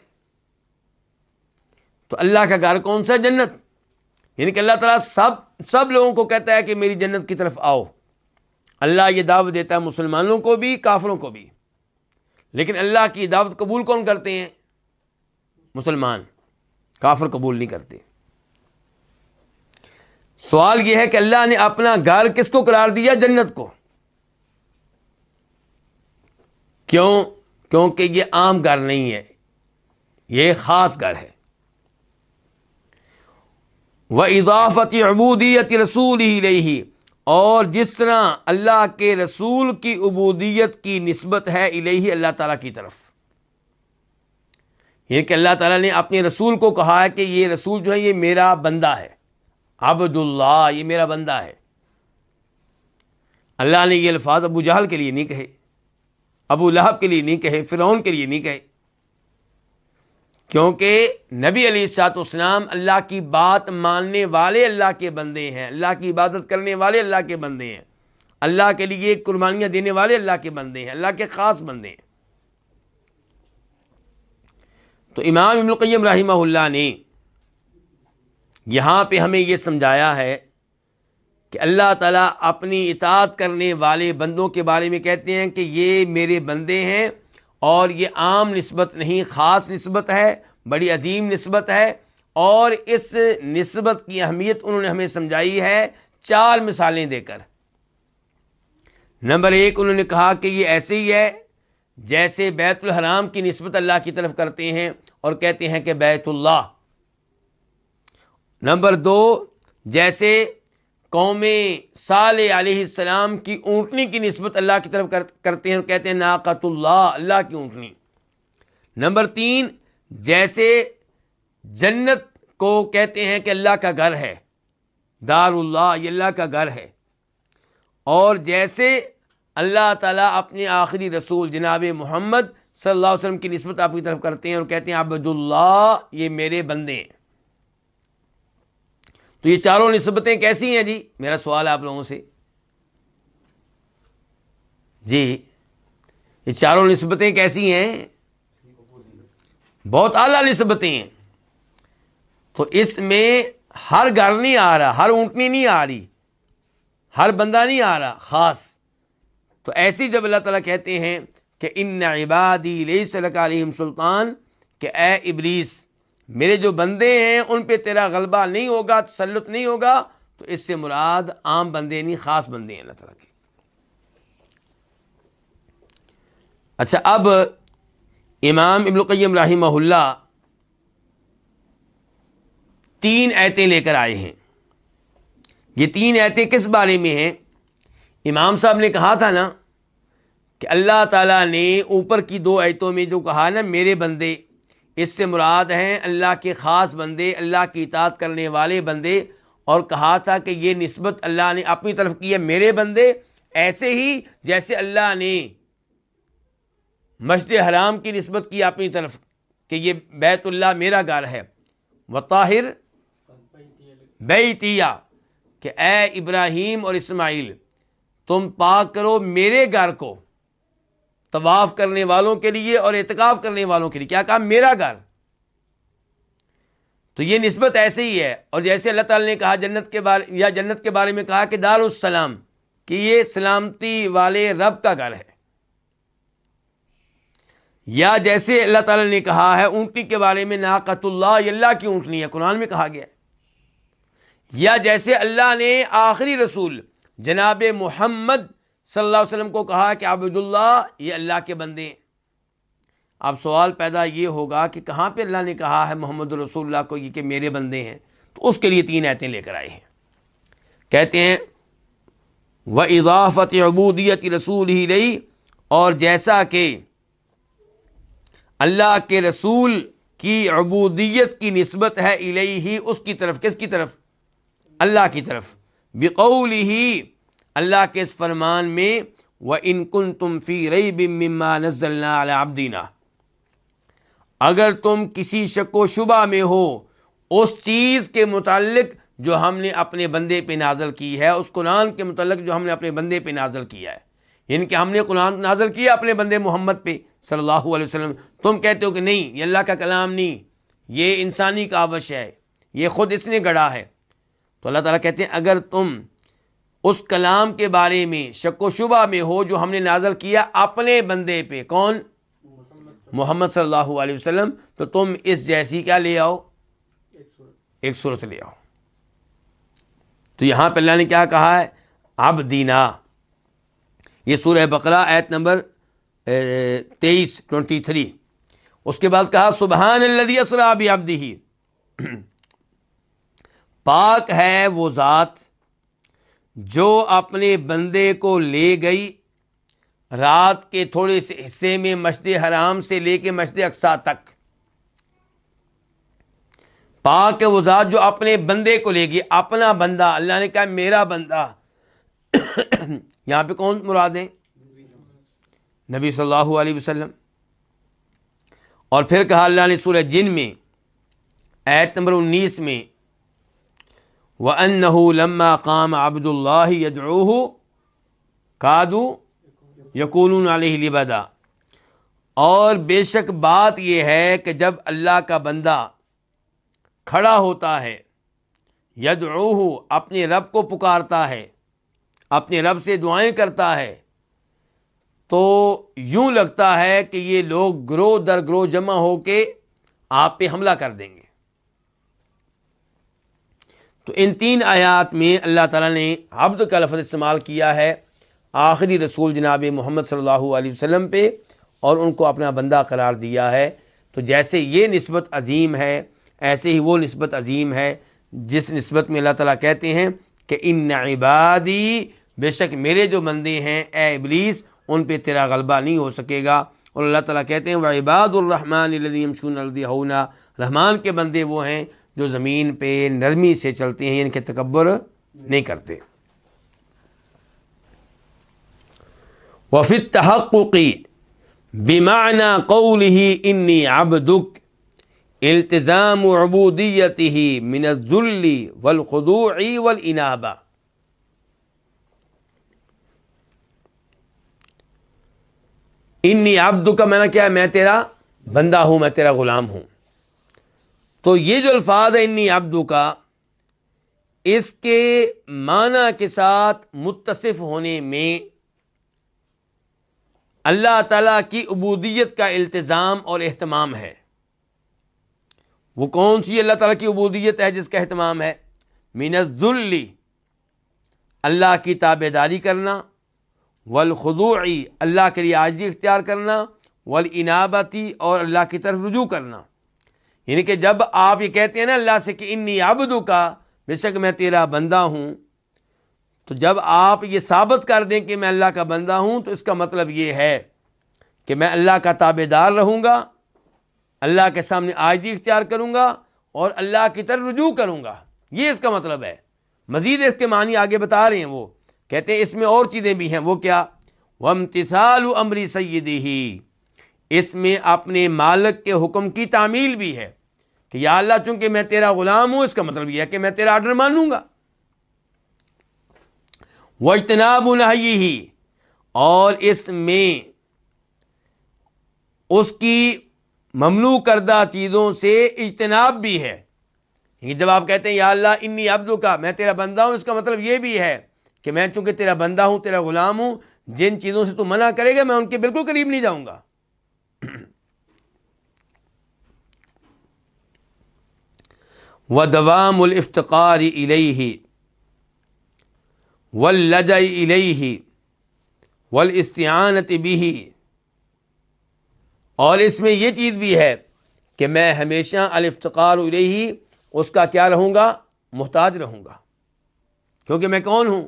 تو اللہ کا گھر کون سا ہے؟ جنت. یعنی کہ اللہ تعالیٰ سب لوگوں کو کہتا ہے کہ میری جنت کی طرف آؤ. اللہ یہ دعوت دیتا ہے مسلمانوں کو بھی، کافروں کو بھی. لیکن اللہ کی دعوت قبول کون کرتے ہیں؟ مسلمان. کافر قبول نہیں کرتے. سوال یہ ہے کہ اللہ نے اپنا گھر کس کو قرار دیا؟ جنت کو. کیوں؟ کیونکہ یہ عام گھر نہیں ہے، یہ خاص گھر ہے. وَإِضَافَةِ عُبُودِيَّةِ رَسُولِهِ إِلَيْهِ، اور جس طرح اللہ کے رسول کی عبودیت کی نسبت ہے الیہ، اللہ تعالیٰ کی طرف. یہ کہ اللہ تعالیٰ نے اپنے رسول کو کہا ہے کہ یہ رسول جو ہے یہ میرا بندہ ہے، عبداللہ، یہ میرا بندہ ہے. اللہ نے یہ الفاظ ابو جہل کے لیے نہیں کہے، ابو لہب کے لیے نہیں کہے، فرعون کے لیے نہیں کہے، کیونکہ نبی علیہ الصلوۃ والسلام اللہ کی بات ماننے والے اللہ کے بندے ہیں، اللہ کی عبادت کرنے والے اللہ کے بندے ہیں، اللہ کے لیے قربانیاں دینے والے اللہ کے بندے ہیں، اللہ کے خاص بندے ہیں. تو امام ابن القیم رحمہ اللہ نے یہاں پہ ہمیں یہ سمجھایا ہے کہ اللہ تعالیٰ اپنی اطاعت کرنے والے بندوں کے بارے میں کہتے ہیں کہ یہ میرے بندے ہیں، اور یہ عام نسبت نہیں، خاص نسبت ہے، بڑی عظیم نسبت ہے. اور اس نسبت کی اہمیت انہوں نے ہمیں سمجھائی ہے 4 مثالیں دے کر. نمبر 1، انہوں نے کہا کہ یہ ایسے ہی ہے جیسے بیت الحرام کی نسبت اللہ کی طرف کرتے ہیں اور کہتے ہیں کہ بیت اللہ، نمبر 2، جیسے قوم صالح علیہ السلام کی اونٹنی کی نسبت اللہ کی طرف کرتے ہیں اور کہتے ہیں ناقۃ اللہ، اللہ کی اونٹنی۔ نمبر 3، جیسے جنت کو کہتے ہیں کہ اللہ کا گھر ہے، دار اللہ، یہ اللہ کا گھر ہے، اور جیسے اللہ تعالیٰ اپنے آخری رسول جناب محمد صلی اللہ علیہ وسلم کی نسبت آپ کی طرف کرتے ہیں اور کہتے ہیں عبد اللہ، یہ میرے بندے ہیں۔ تو یہ چاروں نسبتیں کیسی ہیں جی؟ میرا سوال آپ لوگوں سے جی، یہ چاروں نسبتیں کیسی ہیں؟ بہت اعلیٰ نسبتیں ہیں۔ تو اس میں ہر گھر نہیں آ رہا، ہر اونٹنی نہیں آ رہی، ہر بندہ نہیں آ رہا، خاص۔ تو ایسی جب اللہ تعالیٰ کہتے ہیں کہ ان عبادی لیس لک علیہم سلطان، کہ اے ابلیس میرے جو بندے ہیں ان پہ تیرا غلبہ نہیں ہوگا، تسلط نہیں ہوگا، تو اس سے مراد عام بندے نہیں، خاص بندے ہیں اللہ تعالیٰ کے۔ اچھا، اب امام ابن القیم رحمہ اللہ 3 آیتیں لے کر آئے ہیں۔ یہ 3 آیتیں کس بارے میں ہیں؟ امام صاحب نے کہا تھا نا کہ اللہ تعالیٰ نے اوپر کی 2 آیتوں میں جو کہا نا میرے بندے، اس سے مراد ہیں اللہ کے خاص بندے، اللہ کی اطاعت کرنے والے بندے، اور کہا تھا کہ یہ نسبت اللہ نے اپنی طرف کی ہے میرے بندے، ایسے ہی جیسے اللہ نے مسجد حرام کی نسبت کی اپنی طرف کہ یہ بیت اللہ میرا گھر ہے، وطاہر بیتیہ، کہ اے ابراہیم اور اسماعیل تم پاک کرو میرے گھر کو طواف کرنے والوں کے لیے اور اعتکاف کرنے والوں کے لیے۔ کیا کہا؟ میرا گھر۔ تو یہ نسبت ایسے ہی ہے۔ اور جیسے اللہ تعالیٰ نے کہا جنت کے بارے میں کہا کہ دار السلام، کہ یہ سلامتی والے رب کا گھر ہے، یا جیسے اللہ تعالیٰ نے کہا ہے اونٹنی کے بارے میں ناقۃ اللہ، یہ اللہ کی اونٹنی ہے، قرآن میں کہا گیا ہے، یا جیسے اللہ نے آخری رسول جناب محمد صلی اللہ علیہ وسلم کو کہا کہ عبد اللہ، یہ اللہ کے بندے ہیں۔ اب سوال پیدا یہ ہوگا کہ کہاں پہ اللہ نے کہا ہے محمد رسول اللہ کو یہ کہ میرے بندے ہیں؟ تو اس کے لیے 3 آیتیں لے کر آئے ہیں۔ کہتے ہیں وَإِضَافَةِ عُبُودِيَّةِ رَسُولِهِ إِلَيْهِ، اور جیسا کہ اللہ کے رسول کی عبودیت کی نسبت ہے الیہ، اس کی طرف، کس کی طرف؟ اللہ کی طرف، بقولہ، اللہ کے اس فرمان میں وَإِن كُنتُمْ فِي رَيْبٍ مِّمَّا نَزَّلْنَا عَلَىٰ عَبْدِنَا، اگر تم کسی شک و شبہ میں ہو اس چیز کے متعلق جو ہم نے اپنے بندے پہ نازل کی ہے، اس قرآن کے متعلق جو ہم نے اپنے بندے پہ نازل کیا ہے، یعنی کہ ہم نے قرآن نازل کیا اپنے بندے محمد پہ صلی اللہ علیہ وسلم، تم کہتے ہو کہ نہیں یہ اللہ کا کلام نہیں، یہ انسانی کاوش ہے، یہ خود اس نے گڑھا ہے، تو اللہ تعالیٰ کہتے ہیں اگر تم اس کلام کے بارے میں شک و شبہ میں ہو جو ہم نے نازل کیا اپنے بندے پہ، کون؟ محمد صلی اللہ علیہ وسلم، تو تم اس جیسی کیا لے آؤ؟ ایک صورت لے آؤ۔ تو یہاں پہ اللہ نے کیا کہا ہے؟ عبدینا، یہ سورہ بقرہ آیت نمبر 23 اس کے بعد کہا سبحان الذی اسری بعبدہ، پاک ہے وہ ذات جو اپنے بندے کو لے گئی رات کے تھوڑے سے حصے میں مسجد حرام سے لے کے مسجد اقصیٰ تک۔ پاک ہے وہ ذات جو اپنے بندے کو لے گئی، اپنا بندہ، اللہ نے کہا میرا بندہ، یہاں پہ کون مراد ہیں؟ نبی صلی اللہ علیہ وسلم۔ اور پھر کہا اللہ نے سورہ جن میں آیت نمبر 19 میں وَأَنَّهُ لَمَّا قَامَ عَبْدُ اللَّهِ يَدْعُوهُ كَادُوا يَكُونُونَ عَلَيْهِ لِبَدًا، اور بے شک بات یہ ہے کہ جب اللہ کا بندہ کھڑا ہوتا ہے، یدعوہ، اپنے رب کو پکارتا ہے، اپنے رب سے دعائیں کرتا ہے، تو یوں لگتا ہے کہ یہ لوگ گروہ در گروہ جمع ہو کے آپ پہ حملہ کر دیں گے۔ تو ان 3 آیات میں اللہ تعالیٰ نے عبد کا لفظ استعمال کیا ہے آخری رسول جناب محمد صلی اللہ علیہ وسلم پہ، اور ان کو اپنا بندہ قرار دیا ہے۔ تو جیسے یہ نسبت عظیم ہے، ایسے ہی وہ نسبت عظیم ہے جس نسبت میں اللہ تعالیٰ کہتے ہیں کہ ان عبادی، بے شک میرے جو بندے ہیں اے ابلیس، ان پہ تیرا غلبہ نہیں ہو سکے گا۔ اور اللہ تعالیٰ کہتے ہیں وعباد الرحمن الذین یمشون علی الارض ہونا، رحمان کے بندے وہ ہیں جو زمین پہ نرمی سے چلتے ہیں، ان کے تکبر نہیں کرتے۔ وفی التحقق بمعنى قوله انی عبدک التزام عبودیتہ من الذل والخضوع والانابہ۔ انی عبدک کا معنی کیا ہے؟ میں تیرا بندہ ہوں، میں تیرا غلام ہوں۔ تو یہ جو الفاظ ہے انی عبدک کا، اس کے معنی کے ساتھ متصف ہونے میں اللہ تعالیٰ کی عبودیت کا التزام اور اہتمام ہے۔ وہ کون سی اللہ تعالیٰ کی عبودیت ہے جس کا اہتمام ہے؟ من الذل، اللہ کی تابعداری کرنا، والخضوع، اللہ کے لیے عاجزی اختیار کرنا، والانابتی، اور اللہ کی طرف رجوع کرنا۔ یعنی کہ جب آپ یہ کہتے ہیں نا اللہ سے کہ انی عبدک، بے شک میں تیرا بندہ ہوں، تو جب آپ یہ ثابت کر دیں کہ میں اللہ کا بندہ ہوں، تو اس کا مطلب یہ ہے کہ میں اللہ کا تابعدار رہوں گا، اللہ کے سامنے عاجزی اختیار کروں گا، اور اللہ کی طرف رجوع کروں گا۔ یہ اس کا مطلب ہے۔ مزید اس کے معنی آگے بتا رہے ہیں، وہ کہتے ہیں اس میں اور چیزیں بھی ہیں۔ وہ کیا؟ وامتثال امر سیدہ، اس میں اپنے مالک کے حکم کی تعمیل بھی ہے کہ یا اللہ چونکہ میں تیرا غلام ہوں، اس کا مطلب یہ ہے کہ میں تیرا آرڈر مانوں گا۔ واجتناب نہیہ، اور اس میں اس کی ممنوع کردہ چیزوں سے اجتناب بھی ہے۔ جب آپ کہتے ہیں یا اللہ انی عبدک، میں تیرا بندہ ہوں، اس کا مطلب یہ بھی ہے کہ میں چونکہ تیرا بندہ ہوں، تیرا غلام ہوں، جن چیزوں سے تو منع کرے گا میں ان کے بالکل قریب نہیں جاؤں گا۔ وَدَوَامُ الْإِفْتِقَارِ إِلَيْهِ وَاللَّجَإِ إِلَيْهِ وَالْإِسْتِعَانَةِ بِهِ، اور اس میں یہ چیز بھی ہے کہ میں ہمیشہ الافتقار الیہ، اس کا کیا رہوں گا؟ محتاج رہوں گا، کیونکہ میں کون ہوں؟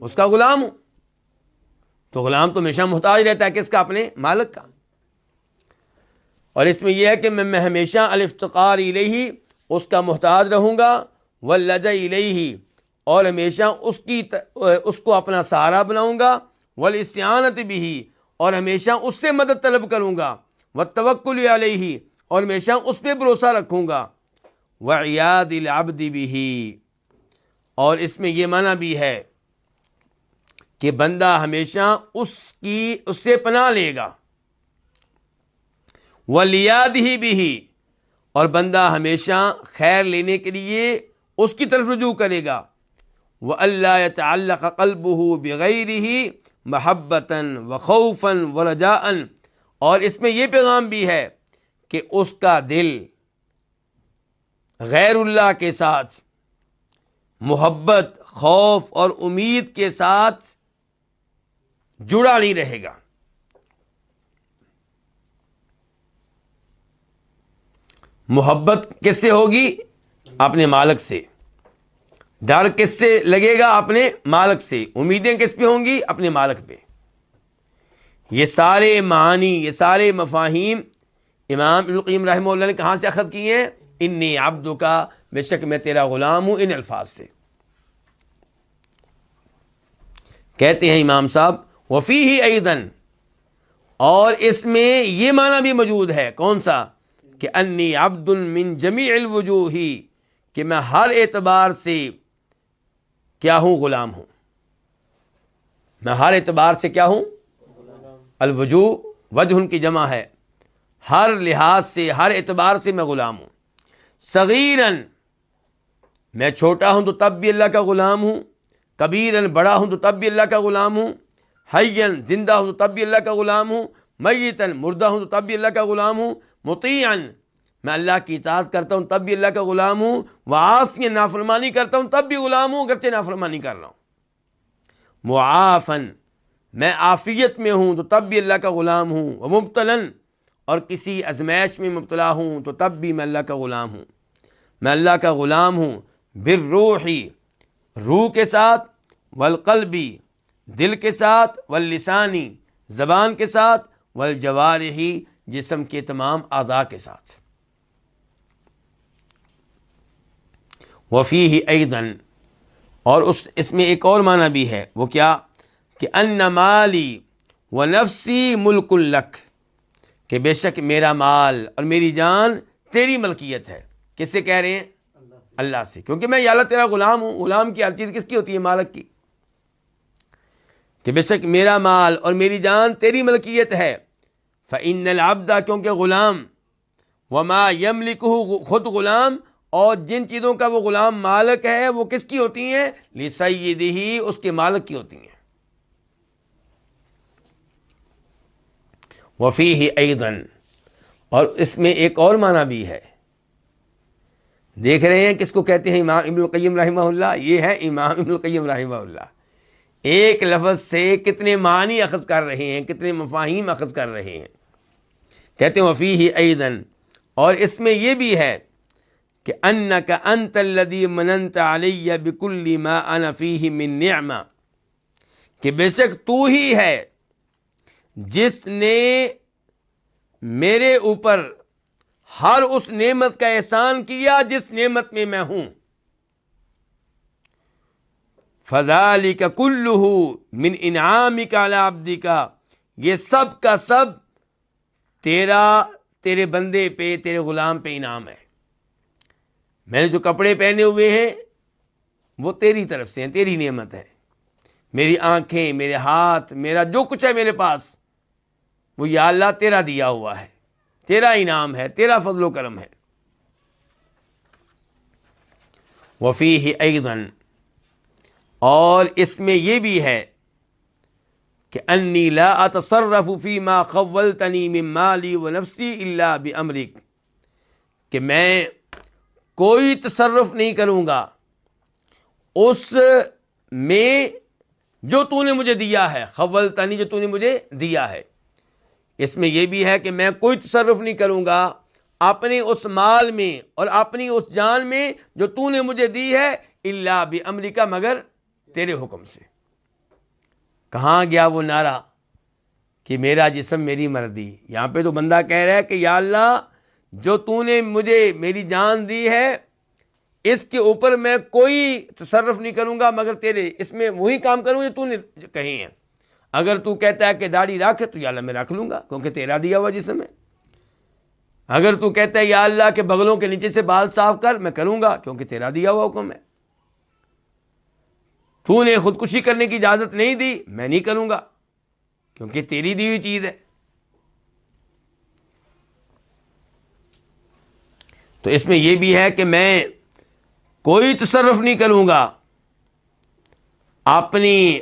اس کا غلام ہوں۔ تو غلام تو ہمیشہ محتاج رہتا ہے کس کا؟ اپنے مالک کا۔ اور اس میں یہ ہے کہ میں ہمیشہ الافتقار الیہ، اس کا محتاج رہوں گا، واللجأ الیہ، اور ہمیشہ اس کو اپنا سہارا بناؤں گا، والاستعانۃ بہ، اور ہمیشہ اس سے مدد طلب کروں گا، والتوکل علیہ، اور ہمیشہ اس پہ بھروسہ رکھوں گا، وعیاد العبد بہ، اور اس میں یہ معنی بھی ہے کہ بندہ ہمیشہ اس سے پناہ لے گا، ولیادہ بہ، اور بندہ ہمیشہ خیر لینے کے لیے اس کی طرف رجوع کرے گا، وَأَلَّا يَتَعَلَّقَ قَلْبُهُ بِغَيْرِهِ مَحَبَّةً وَخَوْفًا وَرَجَاءً، اور اس میں یہ پیغام بھی ہے کہ اس کا دل غیر اللہ کے ساتھ محبت، خوف اور امید کے ساتھ جڑا نہیں رہے گا۔ محبت کس سے ہوگی؟ اپنے مالک سے۔ ڈر کس سے لگے گا؟ اپنے مالک سے۔ امیدیں کس پہ ہوں گی؟ اپنے مالک پہ۔ یہ سارے معانی، یہ سارے مفاہیم امام ابن القیم رحمہ اللہ نے کہاں سے اخذ کیے ہیں؟ انی عبدک، بے شک میں تیرا غلام ہوں، ان الفاظ سے۔ کہتے ہیں امام صاحب وفیہ ایضاً، اور اس میں یہ معنی بھی موجود ہے، کون سا؟ کہ انی عبد من جمیع الوجوہ، کہ میں ہر اعتبار سے کیا ہوں؟ غلام ہوں۔ میں ہر اعتبار سے کیا ہوں؟ الوجوہ وجہ کی جمع ہے، ہر لحاظ سے، ہر اعتبار سے میں غلام ہوں۔ صغیراً، میں چھوٹا ہوں تو تب بھی اللہ کا غلام ہوں، کبیراً، بڑا ہوں تو تب بھی اللہ کا غلام ہوں، حیاً، زندہ ہوں تو تب بھی اللہ کا غلام ہوں، میتاً، مردہ ہوں تو تب بھی اللہ کا غلام ہوں، مطیعاً، میں اللہ کی اطاعت کرتا ہوں تب بھی اللہ کا غلام ہوں، وعاصیاً، نافرمانی کرتا ہوں تب بھی غلام ہوں اگرچہ نافرمانی کر رہا ہوں، معافاً، میں عافیت میں ہوں تو تب بھی اللہ کا غلام ہوں، ومبتلاً، اور کسی ازمائش میں مبتلا ہوں تو تب بھی میں اللہ کا غلام ہوں، میں اللہ کا غلام ہوں، بالروحی روح کے ساتھ، والقلبی دل کے ساتھ، واللسانی زبان کے ساتھ، والجوارحی جسم کے تمام اعضاء کے ساتھ۔ وفیہ ایضاً، اور اس میں ایک اور معنی بھی ہے، وہ کیا کہ ان مالی و نفسی ملک لک، کہ بے شک میرا مال اور میری جان تیری ملکیت ہے۔ کس سے کہہ رہے ہیں؟ اللہ سے، کیونکہ میں یا اللہ تیرا غلام ہوں۔ غلام کی ہر چیز کس کی ہوتی ہے؟ مالک کی۔ کہ بے شک میرا مال اور میری جان تیری ملکیت ہے۔ فإن العبد، کیونکہ غلام، وما یملکہ خود غلام، اور جن چیزوں کا وہ غلام مالک ہے وہ کس کی ہوتی ہیں؟ لسیدہ، اس کے مالک کی ہوتی ہیں۔ وفیہ ایضاً، اور اس میں ایک اور معنی بھی ہے۔ دیکھ رہے ہیں کس کو کہتے ہیں؟ امام ابن القیم رحمہ اللہ۔ یہ ہے امام ابن القیم رحمہ اللہ، ایک لفظ سے کتنے معنی اخذ کر رہے ہیں، کتنے مفاہیم اخذ کر رہے ہیں۔ کہتے ہیں وفیہ ایضاً، اور اس میں یہ بھی ہے کہ انک انت الذی مننت علی بکل ما انا فیہ من نعمہ، کہ بے شک تو ہی ہے جس نے میرے اوپر ہر اس نعمت کا احسان کیا جس نعمت میں میں ہوں۔ فذالک کلہ من انعامک علی عبدک، یہ سب کا سب تیرے بندے پہ، تیرے غلام پہ انعام ہے۔ میں نے جو کپڑے پہنے ہوئے ہیں وہ تیری طرف سے ہیں، تیری نعمت ہے۔ میری آنکھیں، میرے ہاتھ، میرا جو کچھ ہے میرے پاس، وہ یا اللہ تیرا دیا ہوا ہے، تیرا انعام ہے، تیرا فضل و کرم ہے۔ وفیہ ایضاً، اور اس میں یہ بھی ہے کہ انی لا اتصرف فیما خولتنی من مالی و نفسی الا بامرک، کہ میں کوئی تصرف نہیں کروں گا اس میں جو تو نے مجھے دیا ہے۔ خولتنی، جو تو نے مجھے دیا ہے۔ اس میں یہ بھی ہے کہ میں کوئی تصرف نہیں کروں گا اپنے اس مال میں اور اپنی اس جان میں جو تو نے مجھے دی ہے، الا بامرک، مگر تیرے حکم سے۔ کہاں گیا وہ نعرہ کہ میرا جسم میری مرضی؟ یہاں پہ تو بندہ کہہ رہا ہے کہ یا اللہ جو تو نے مجھے میری جان دی ہے اس کے اوپر میں کوئی تصرف نہیں کروں گا مگر تیرے، اس میں وہی کام کروں جو تو نے کہے ہیں۔ اگر تو کہتا ہے کہ داڑھی رکھ تو یا اللہ میں رکھ لوں گا کیونکہ تیرا دیا ہوا جسم ہے۔ اگر تو کہتا ہے یا اللہ کے بغلوں کے نیچے سے بال صاف کر، میں کروں گا کیونکہ تیرا دیا ہوا حکم ہے۔ تو نے خودکشی کرنے کی اجازت نہیں دی، میں نہیں کروں گا کیونکہ تیری دی ہوئی چیز ہے۔ تو اس میں یہ بھی ہے کہ میں کوئی تصرف نہیں کروں گا اپنی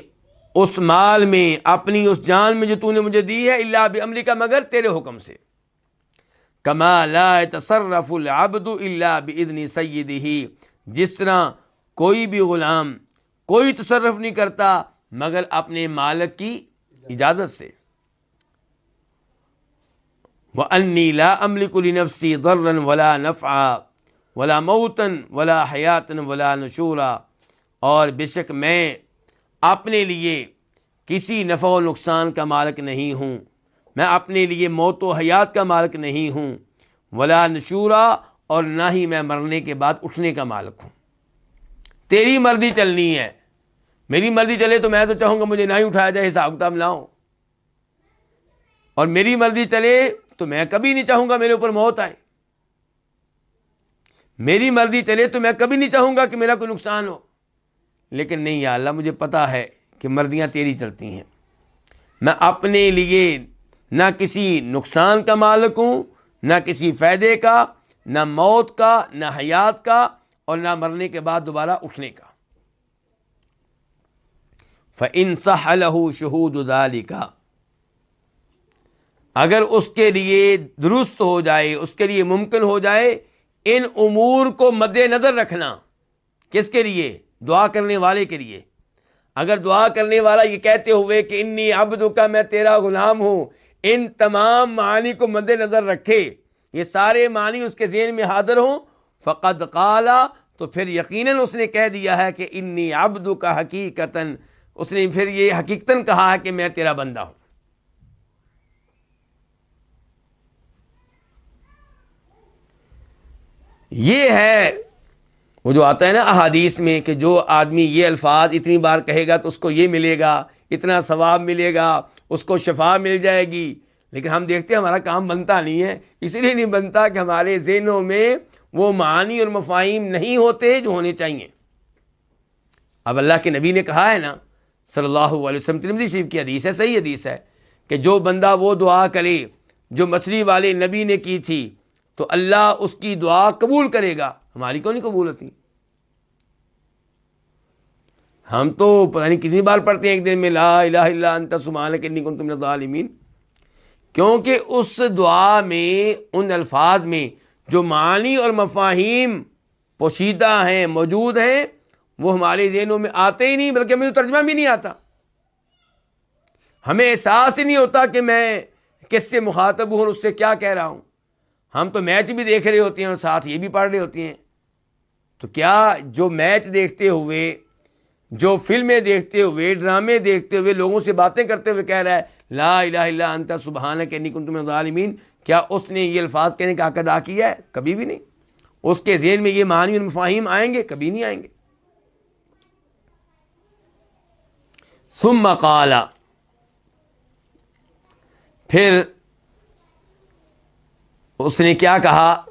اس مال میں، اپنی اس جان میں جو تو نے مجھے دی ہے، الا بامرک، مگر تیرے حکم سے۔ کما لا يتصرف العبد الا باذن سیدہ، جس طرح کوئی بھی غلام کوئی تصرف نہیں کرتا مگر اپنے مالک کی اجازت سے۔ وَأَنِّي لَا أَمْلِكُ لِنَفْسِي ضَرًّا وَلَا نَفْعًا وَلَا مَوْتًا وَلَا حَيَاةً وَلَا نُشُورًا، اور بے شک میں اپنے لیے کسی نفع و نقصان کا مالک نہیں ہوں، میں اپنے لیے موت و حیات کا مالک نہیں ہوں، ولا نشورا، اور نہ ہی میں مرنے کے بعد اٹھنے کا مالک ہوں۔ تیری مرضی چلنی ہے، میری مرضی چلے تو میں تو چاہوں گا مجھے نہ ہی اٹھایا جائے، حساب کتاب نہ ہو، اور میری مرضی چلے تو میں کبھی نہیں چاہوں گا میرے اوپر موت آئے، میری مرضی چلے تو میں کبھی نہیں چاہوں گا کہ میرا کوئی نقصان ہو۔ لیکن نہیں یا اللہ، مجھے پتا ہے کہ مرضیاں تیری چلتی ہیں، میں اپنے لیے نہ کسی نقصان کا مالک ہوں، نہ کسی فائدے کا، نہ موت کا، نہ حیات کا، اور نہ مرنے کے بعد دوبارہ اٹھنے کا۔ فَإِن صَحَّ لَهُ شُهُودُ ذَلِكَ، اگر اس کے لیے درست ہو جائے، اس کے لیے ممکن ہو جائے ان امور کو مد نظر رکھنا، کس کے لیے؟ دعا کرنے والے کے لیے۔ اگر دعا کرنے والا یہ کہتے ہوئے کہ انی عبدک، میں تیرا غلام ہوں، ان تمام معانی کو مد نظر رکھے، یہ سارے معنی اس کے ذہن میں حاضر ہوں، فقد قالا، تو پھر یقیناً اس نے کہہ دیا ہے کہ انی عبدک حقیقتاً، اس نے پھر یہ حقیقتاً کہا ہے کہ میں تیرا بندہ ہوں۔ یہ ہے وہ جو آتا ہے نا احادیث میں کہ جو آدمی یہ الفاظ اتنی بار کہے گا تو اس کو یہ ملے گا، اتنا ثواب ملے گا، اس کو شفا مل جائے گی۔ لیکن ہم دیکھتے ہیں ہمارا کام بنتا نہیں ہے، اس لیے نہیں بنتا کہ ہمارے ذہنوں میں وہ معانی اور مفاہیم نہیں ہوتے جو ہونے چاہیے۔ اب اللہ کے نبی نے کہا ہے نا صلی اللہ علیہ وسلم، ترمذی شریف کی حدیث ہے، صحیح حدیث ہے، کہ جو بندہ وہ دعا کرے جو مچھلی والے نبی نے کی تھی تو اللہ اس کی دعا قبول کرے گا۔ ہماری کیوں نہیں قبول ہوتی؟ ہم تو پتہ نہیں کتنی بار پڑھتے ہیں ایک دن میں لا الہ الا انت سبحانک انی کنت من الظالمین، کیونکہ اس دعا میں، ان الفاظ میں جو معانی اور مفاہیم پوشیدہ ہیں، موجود ہیں، وہ ہمارے ذہنوں میں آتے ہی نہیں، بلکہ ہمیں تو ترجمہ بھی نہیں آتا، ہمیں احساس ہی نہیں ہوتا کہ میں کس سے مخاطب ہوں اور اس سے کیا کہہ رہا ہوں۔ ہم تو میچ بھی دیکھ رہے ہوتے ہیں اور ساتھ یہ بھی پڑھ رہے ہوتے ہیں، تو کیا جو میچ دیکھتے ہوئے، جو فلمیں دیکھتے ہوئے، ڈرامے دیکھتے ہوئے، لوگوں سے باتیں کرتے ہوئے کہہ رہا ہے لا الہ الا انت سبحانک انی کنت من الظالمین، کیا اس نے یہ الفاظ کہنے کا حق ادا کیا ہے؟ کبھی بھی نہیں۔ اس کے ذہن میں یہ معانی اور مفاہیم آئیں گے؟ کبھی نہیں آئیں گے۔ ثم قال، پھر اس نے کیا کہا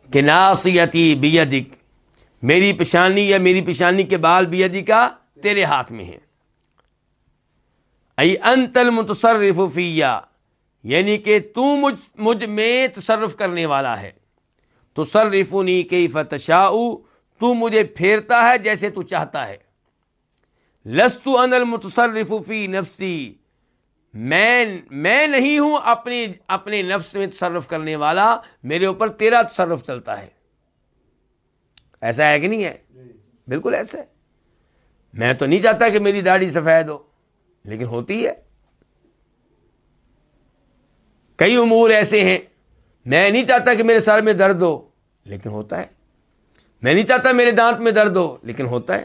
کہ ناصیتی بیدک، میری پیشانی یا میری پیشانی کے بال بیدکا، تیرے ہاتھ میں ہیں۔ ای انت المتصرف فیہ، یعنی کہ تو مجھ میں تصرف کرنے والا ہے۔ تصرفنی کیف تشاء، تو مجھے پھیرتا ہے جیسے تو چاہتا ہے۔ لست انا المتصرف فی نفسی، میں نہیں ہوں اپنے نفس میں تصرف کرنے والا، میرے اوپر تیرا تصرف چلتا ہے۔ ایسا ہے کہ نہیں ہے؟ بالکل ایسا ہے۔ میں تو نہیں چاہتا کہ میری داڑھی سفید ہو، لیکن ہوتی ہے۔ کئی امور ایسے ہیں، میں نہیں چاہتا کہ میرے سر میں درد ہو، لیکن ہوتا ہے۔ میں نہیں چاہتا میرے دانت میں درد ہو، لیکن ہوتا ہے۔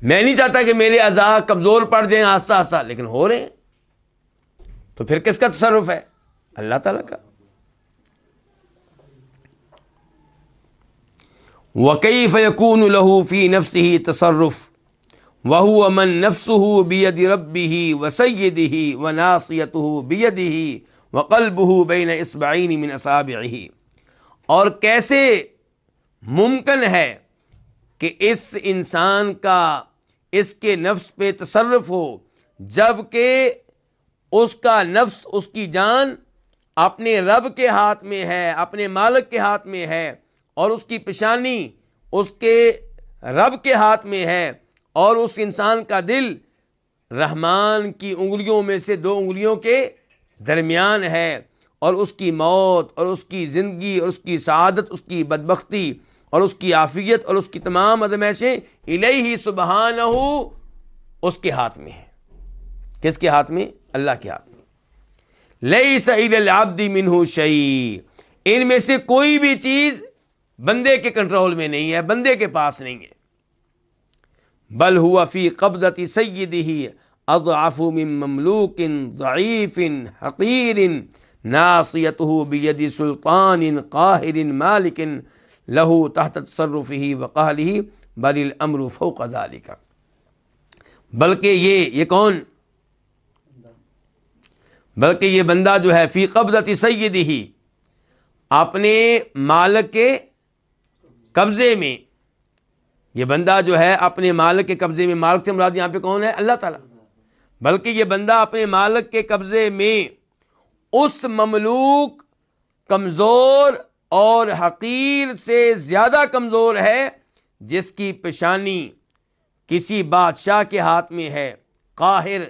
میں نہیں چاہتا کہ میرے اعضاء کمزور پڑ جائیں آہستہ آہستہ، لیکن ہو رہے ہیں۔ تو پھر کس کا تصرف ہے؟ اللہ تعالیٰ کا۔ وَكَيْفَ يَكُونُ لَهُ فِي نَفْسِهِ تَصَرُّفٌ وَهُوَ مَن نَفْسُهُ بِيَدِ رَبِّهِ وَسَيِّدِهِ وَنَاصِيَتُهُ بِيَدِهِ وَقَلْبُهُ بَيْنَ إِصْبَعَيْنِ مِنْ أَصَابِعِهِ، اور کیسے ممکن ہے کہ اس انسان کا اس کے نفس پہ تصرف ہو، جب کہ اس کا نفس، اس کی جان اپنے رب کے ہاتھ میں ہے، اپنے مالک کے ہاتھ میں ہے، اور اس کی پیشانی اس کے رب کے ہاتھ میں ہے، اور اس انسان کا دل رحمان کی انگلیوں میں سے دو انگلیوں کے درمیان ہے، اور اس کی موت اور اس کی زندگی اور اس کی سعادت، اس کی بدبختی اور اس کی عافیت اور اس کی تمام ازمائشیں الیہ سبحانہ، اس کے ہاتھ میں ہے۔ کس کے ہاتھ میں؟ اللہ کے ہاتھ میں۔ لیس الی العبد منہ شیء، ان میں سے کوئی بھی چیز بندے کے کنٹرول میں نہیں ہے، بندے کے پاس نہیں ہے۔ بل ہوا فی قبضۃ سیدہ اضعف من مملوک ضعیف حقیر ناصیتہ بید سلطان قاہر مالک لہ تحت تصرفہ وقہرہ بل الامر فوق ذلک، بلکہ یہ کون؟ بلکہ یہ بندہ جو ہے فی قبضۃ سیدہ، اپنے مالک کے قبضے میں، یہ بندہ جو ہے اپنے مالک کے قبضے میں، مالک سے مراد یہاں پہ کون ہے؟ اللہ تعالیٰ۔ بلکہ یہ بندہ اپنے مالک کے قبضے میں اس مملوک کمزور اور حقیر سے زیادہ کمزور ہے جس کی پیشانی کسی بادشاہ کے ہاتھ میں ہے، قاہر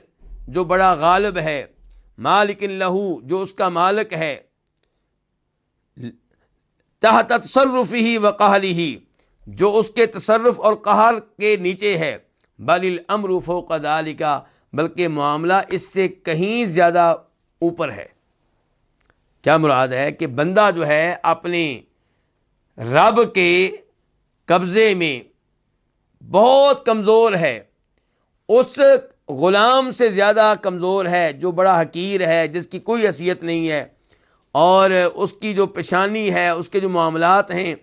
جو بڑا غالب ہے، مالک لہو جو اس کا مالک ہے، تحت تصرفہ وقہرہ جو اس کے تصرف اور قہر کے نیچے ہے، بل الامر فوق ذلک، بلکہ معاملہ اس سے کہیں زیادہ اوپر ہے۔ کیا مراد ہے؟ کہ بندہ جو ہے اپنے رب کے قبضے میں بہت کمزور ہے، اس غلام سے زیادہ کمزور ہے جو بڑا حقیر ہے، جس کی کوئی حیثیت نہیں ہے، اور اس کی جو پیشانی ہے، اس کے جو معاملات ہیں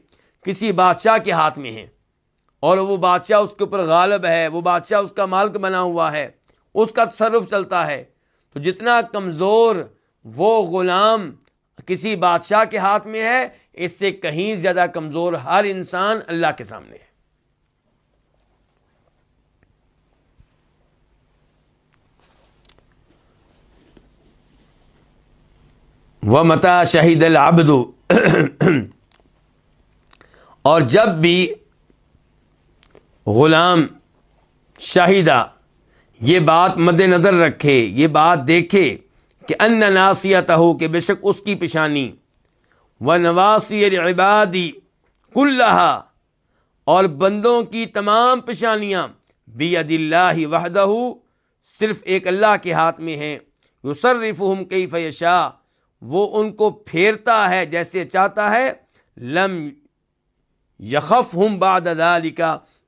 کسی بادشاہ کے ہاتھ میں ہیں، اور وہ بادشاہ اس کے اوپر غالب ہے، وہ بادشاہ اس کا مالک بنا ہوا ہے، اس کا تصرف چلتا ہے۔ تو جتنا کمزور وہ غلام کسی بادشاہ کے ہاتھ میں ہے، اس سے کہیں زیادہ کمزور ہر انسان اللہ کے سامنے ہے۔ وَمَتَى شَهِدَ الْعَبْدُ، اور جب بھی غلام شاہدہ یہ بات مد نظر رکھے، یہ بات دیکھے کہ ان ناصیتہ، کہ بے شک اس کی پیشانی، ونواصی العباد کلھا، اور بندوں کی تمام پیشانیاں، بید اللہ وحدہ، صرف ایک اللہ کے ہاتھ میں ہیں، یصرفہم کیف یشاء، وہ ان کو پھیرتا ہے جیسے چاہتا ہے، لم یخفہم بعد ذالک،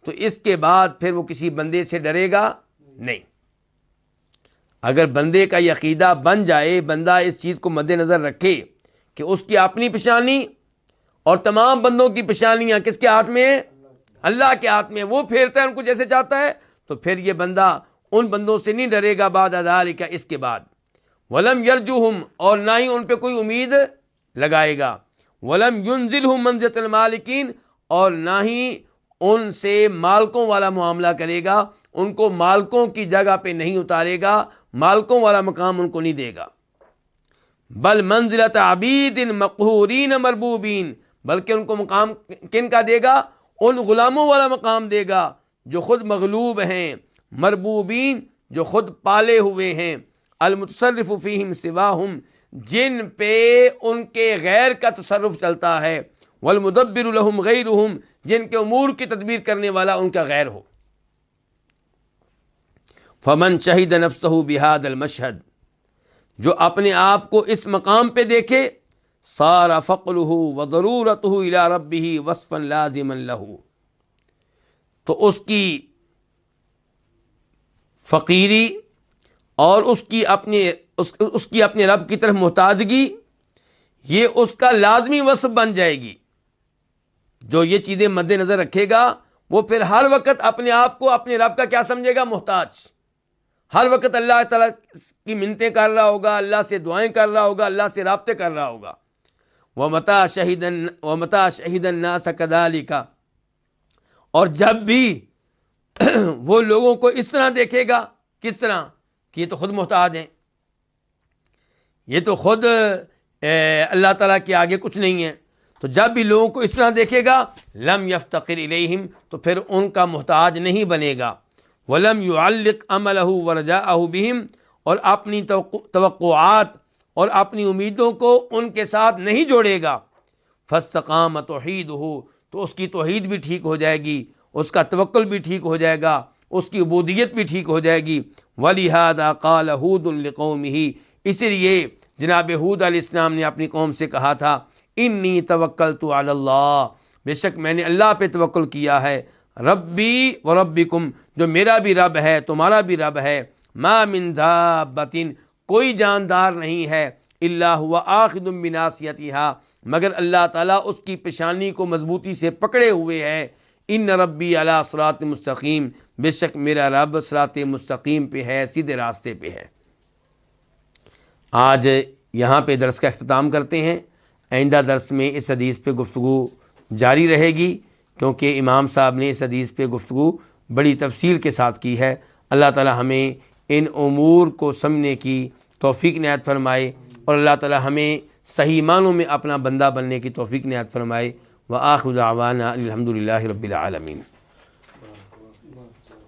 تو اس کے بعد پھر وہ کسی بندے سے ڈرے گا نہیں۔ اگر بندے کا یہ عقیدہ بن جائے، بندہ اس چیز کو مد نظر رکھے کہ اس کی اپنی پیشانی اور تمام بندوں کی پیشانیاں کس کے ہاتھ میں ہیں؟ اللہ کے ہاتھ میں، وہ پھیرتا ہے ان کو جیسے چاہتا ہے، تو پھر یہ بندہ ان بندوں سے نہیں ڈرے گا بعد ذالک، اس کے بعد۔ ولم یرجوہم، اور نہ ہی ان پہ کوئی امید لگائے گا، ولم ینزلہم منزلۃ المالکین، اور نہ ہی ان سے مالکوں والا معاملہ کرے گا، ان کو مالکوں کی جگہ پہ نہیں اتارے گا، مالکوں والا مقام ان کو نہیں دے گا۔ بل منزلۃ عبید مقہورین مربوبین، بلکہ ان کو مقام کن کا دے گا؟ ان غلاموں والا مقام دے گا جو خود مغلوب ہیں، مربوبین جو خود پالے ہوئے ہیں، المتصرف فیہم سواہم، جن پہ ان کے غیر کا تصرف چلتا ہے، والمدبر لہم غیرہم، جن کے امور کی تدبیر کرنے والا ان کا غیر ہو۔ فمن شہد نفسہ بہذا المشہد، جو اپنے آپ کو اس مقام پہ دیکھے، صار فقرہ وضرورتہ الی ربہ وصفا لازما لہ، تو اس کی فقیری اور اس کی اپنے رب کی طرف محتاجگی، یہ اس کا لازمی وصف بن جائے گی۔ جو یہ چیزیں مد نظر رکھے گا، وہ پھر ہر وقت اپنے آپ کو اپنے رب کا کیا سمجھے گا؟ محتاج۔ ہر وقت اللہ تعالیٰ کی منتیں کر رہا ہوگا، اللہ سے دعائیں کر رہا ہوگا، اللہ سے رابطے کر رہا ہوگا۔ وَمَتَى شَهِدَ النَّاسَ كَذَلِكَ، اور جب بھی وہ لوگوں کو اس طرح دیکھے گا، کس طرح کہ یہ تو خود محتاج ہیں، یہ تو خود اللہ تعالیٰ کے آگے کچھ نہیں ہے، تو جب بھی لوگوں کو اس طرح دیکھے گا، لم یفتقر الیہم، تو پھر ان کا محتاج نہیں بنے گا، ولم یعلق عملہ ورجاءہ بہم، اور اپنی توقعات اور اپنی امیدوں کو ان کے ساتھ نہیں جوڑے گا، فاستقام توحیدہ، تو اس کی توحید بھی ٹھیک ہو جائے گی، اس کا توکل بھی ٹھیک ہو جائے گا، اس کی عبودیت بھی ٹھیک ہو جائے گی۔ وَلِهَذَا قَالَ هُودٌ لِقَوْمِهِ، اسی لیے جناب ہود علیہ السلام نے اپنی قوم سے کہا تھا، انی توکلت علی اللہ، بے شک میں نے اللہ پہ توکل کیا ہے، ربی و ربکم، جو میرا بھی رب ہے تمہارا بھی رب ہے، ما من دابۃ، کوئی جاندار نہیں ہے، الا هو آخذ بناصیتھا، مگر اللہ تعالیٰ اس کی پیشانی کو مضبوطی سے پکڑے ہوئے ہے، ان ربی علی صراط مستقیم، بے شک میرا رب صراط مستقیم پہ ہے، سیدھے راستے پہ ہے۔ آج یہاں پہ درس کا اختتام کرتے ہیں، آئندہ درس میں اس حدیث پہ گفتگو جاری رہے گی، کیونکہ امام صاحب نے اس حدیث پہ گفتگو بڑی تفصیل کے ساتھ کی ہے۔ اللہ تعالی ہمیں ان امور کو سمجھنے کی توفیق عنایت فرمائے، اور اللہ تعالی ہمیں صحیح معنوں میں اپنا بندہ بننے کی توفیق عنایت فرمائے۔ وآخر دعوانا الحمد للہ رب العالمین۔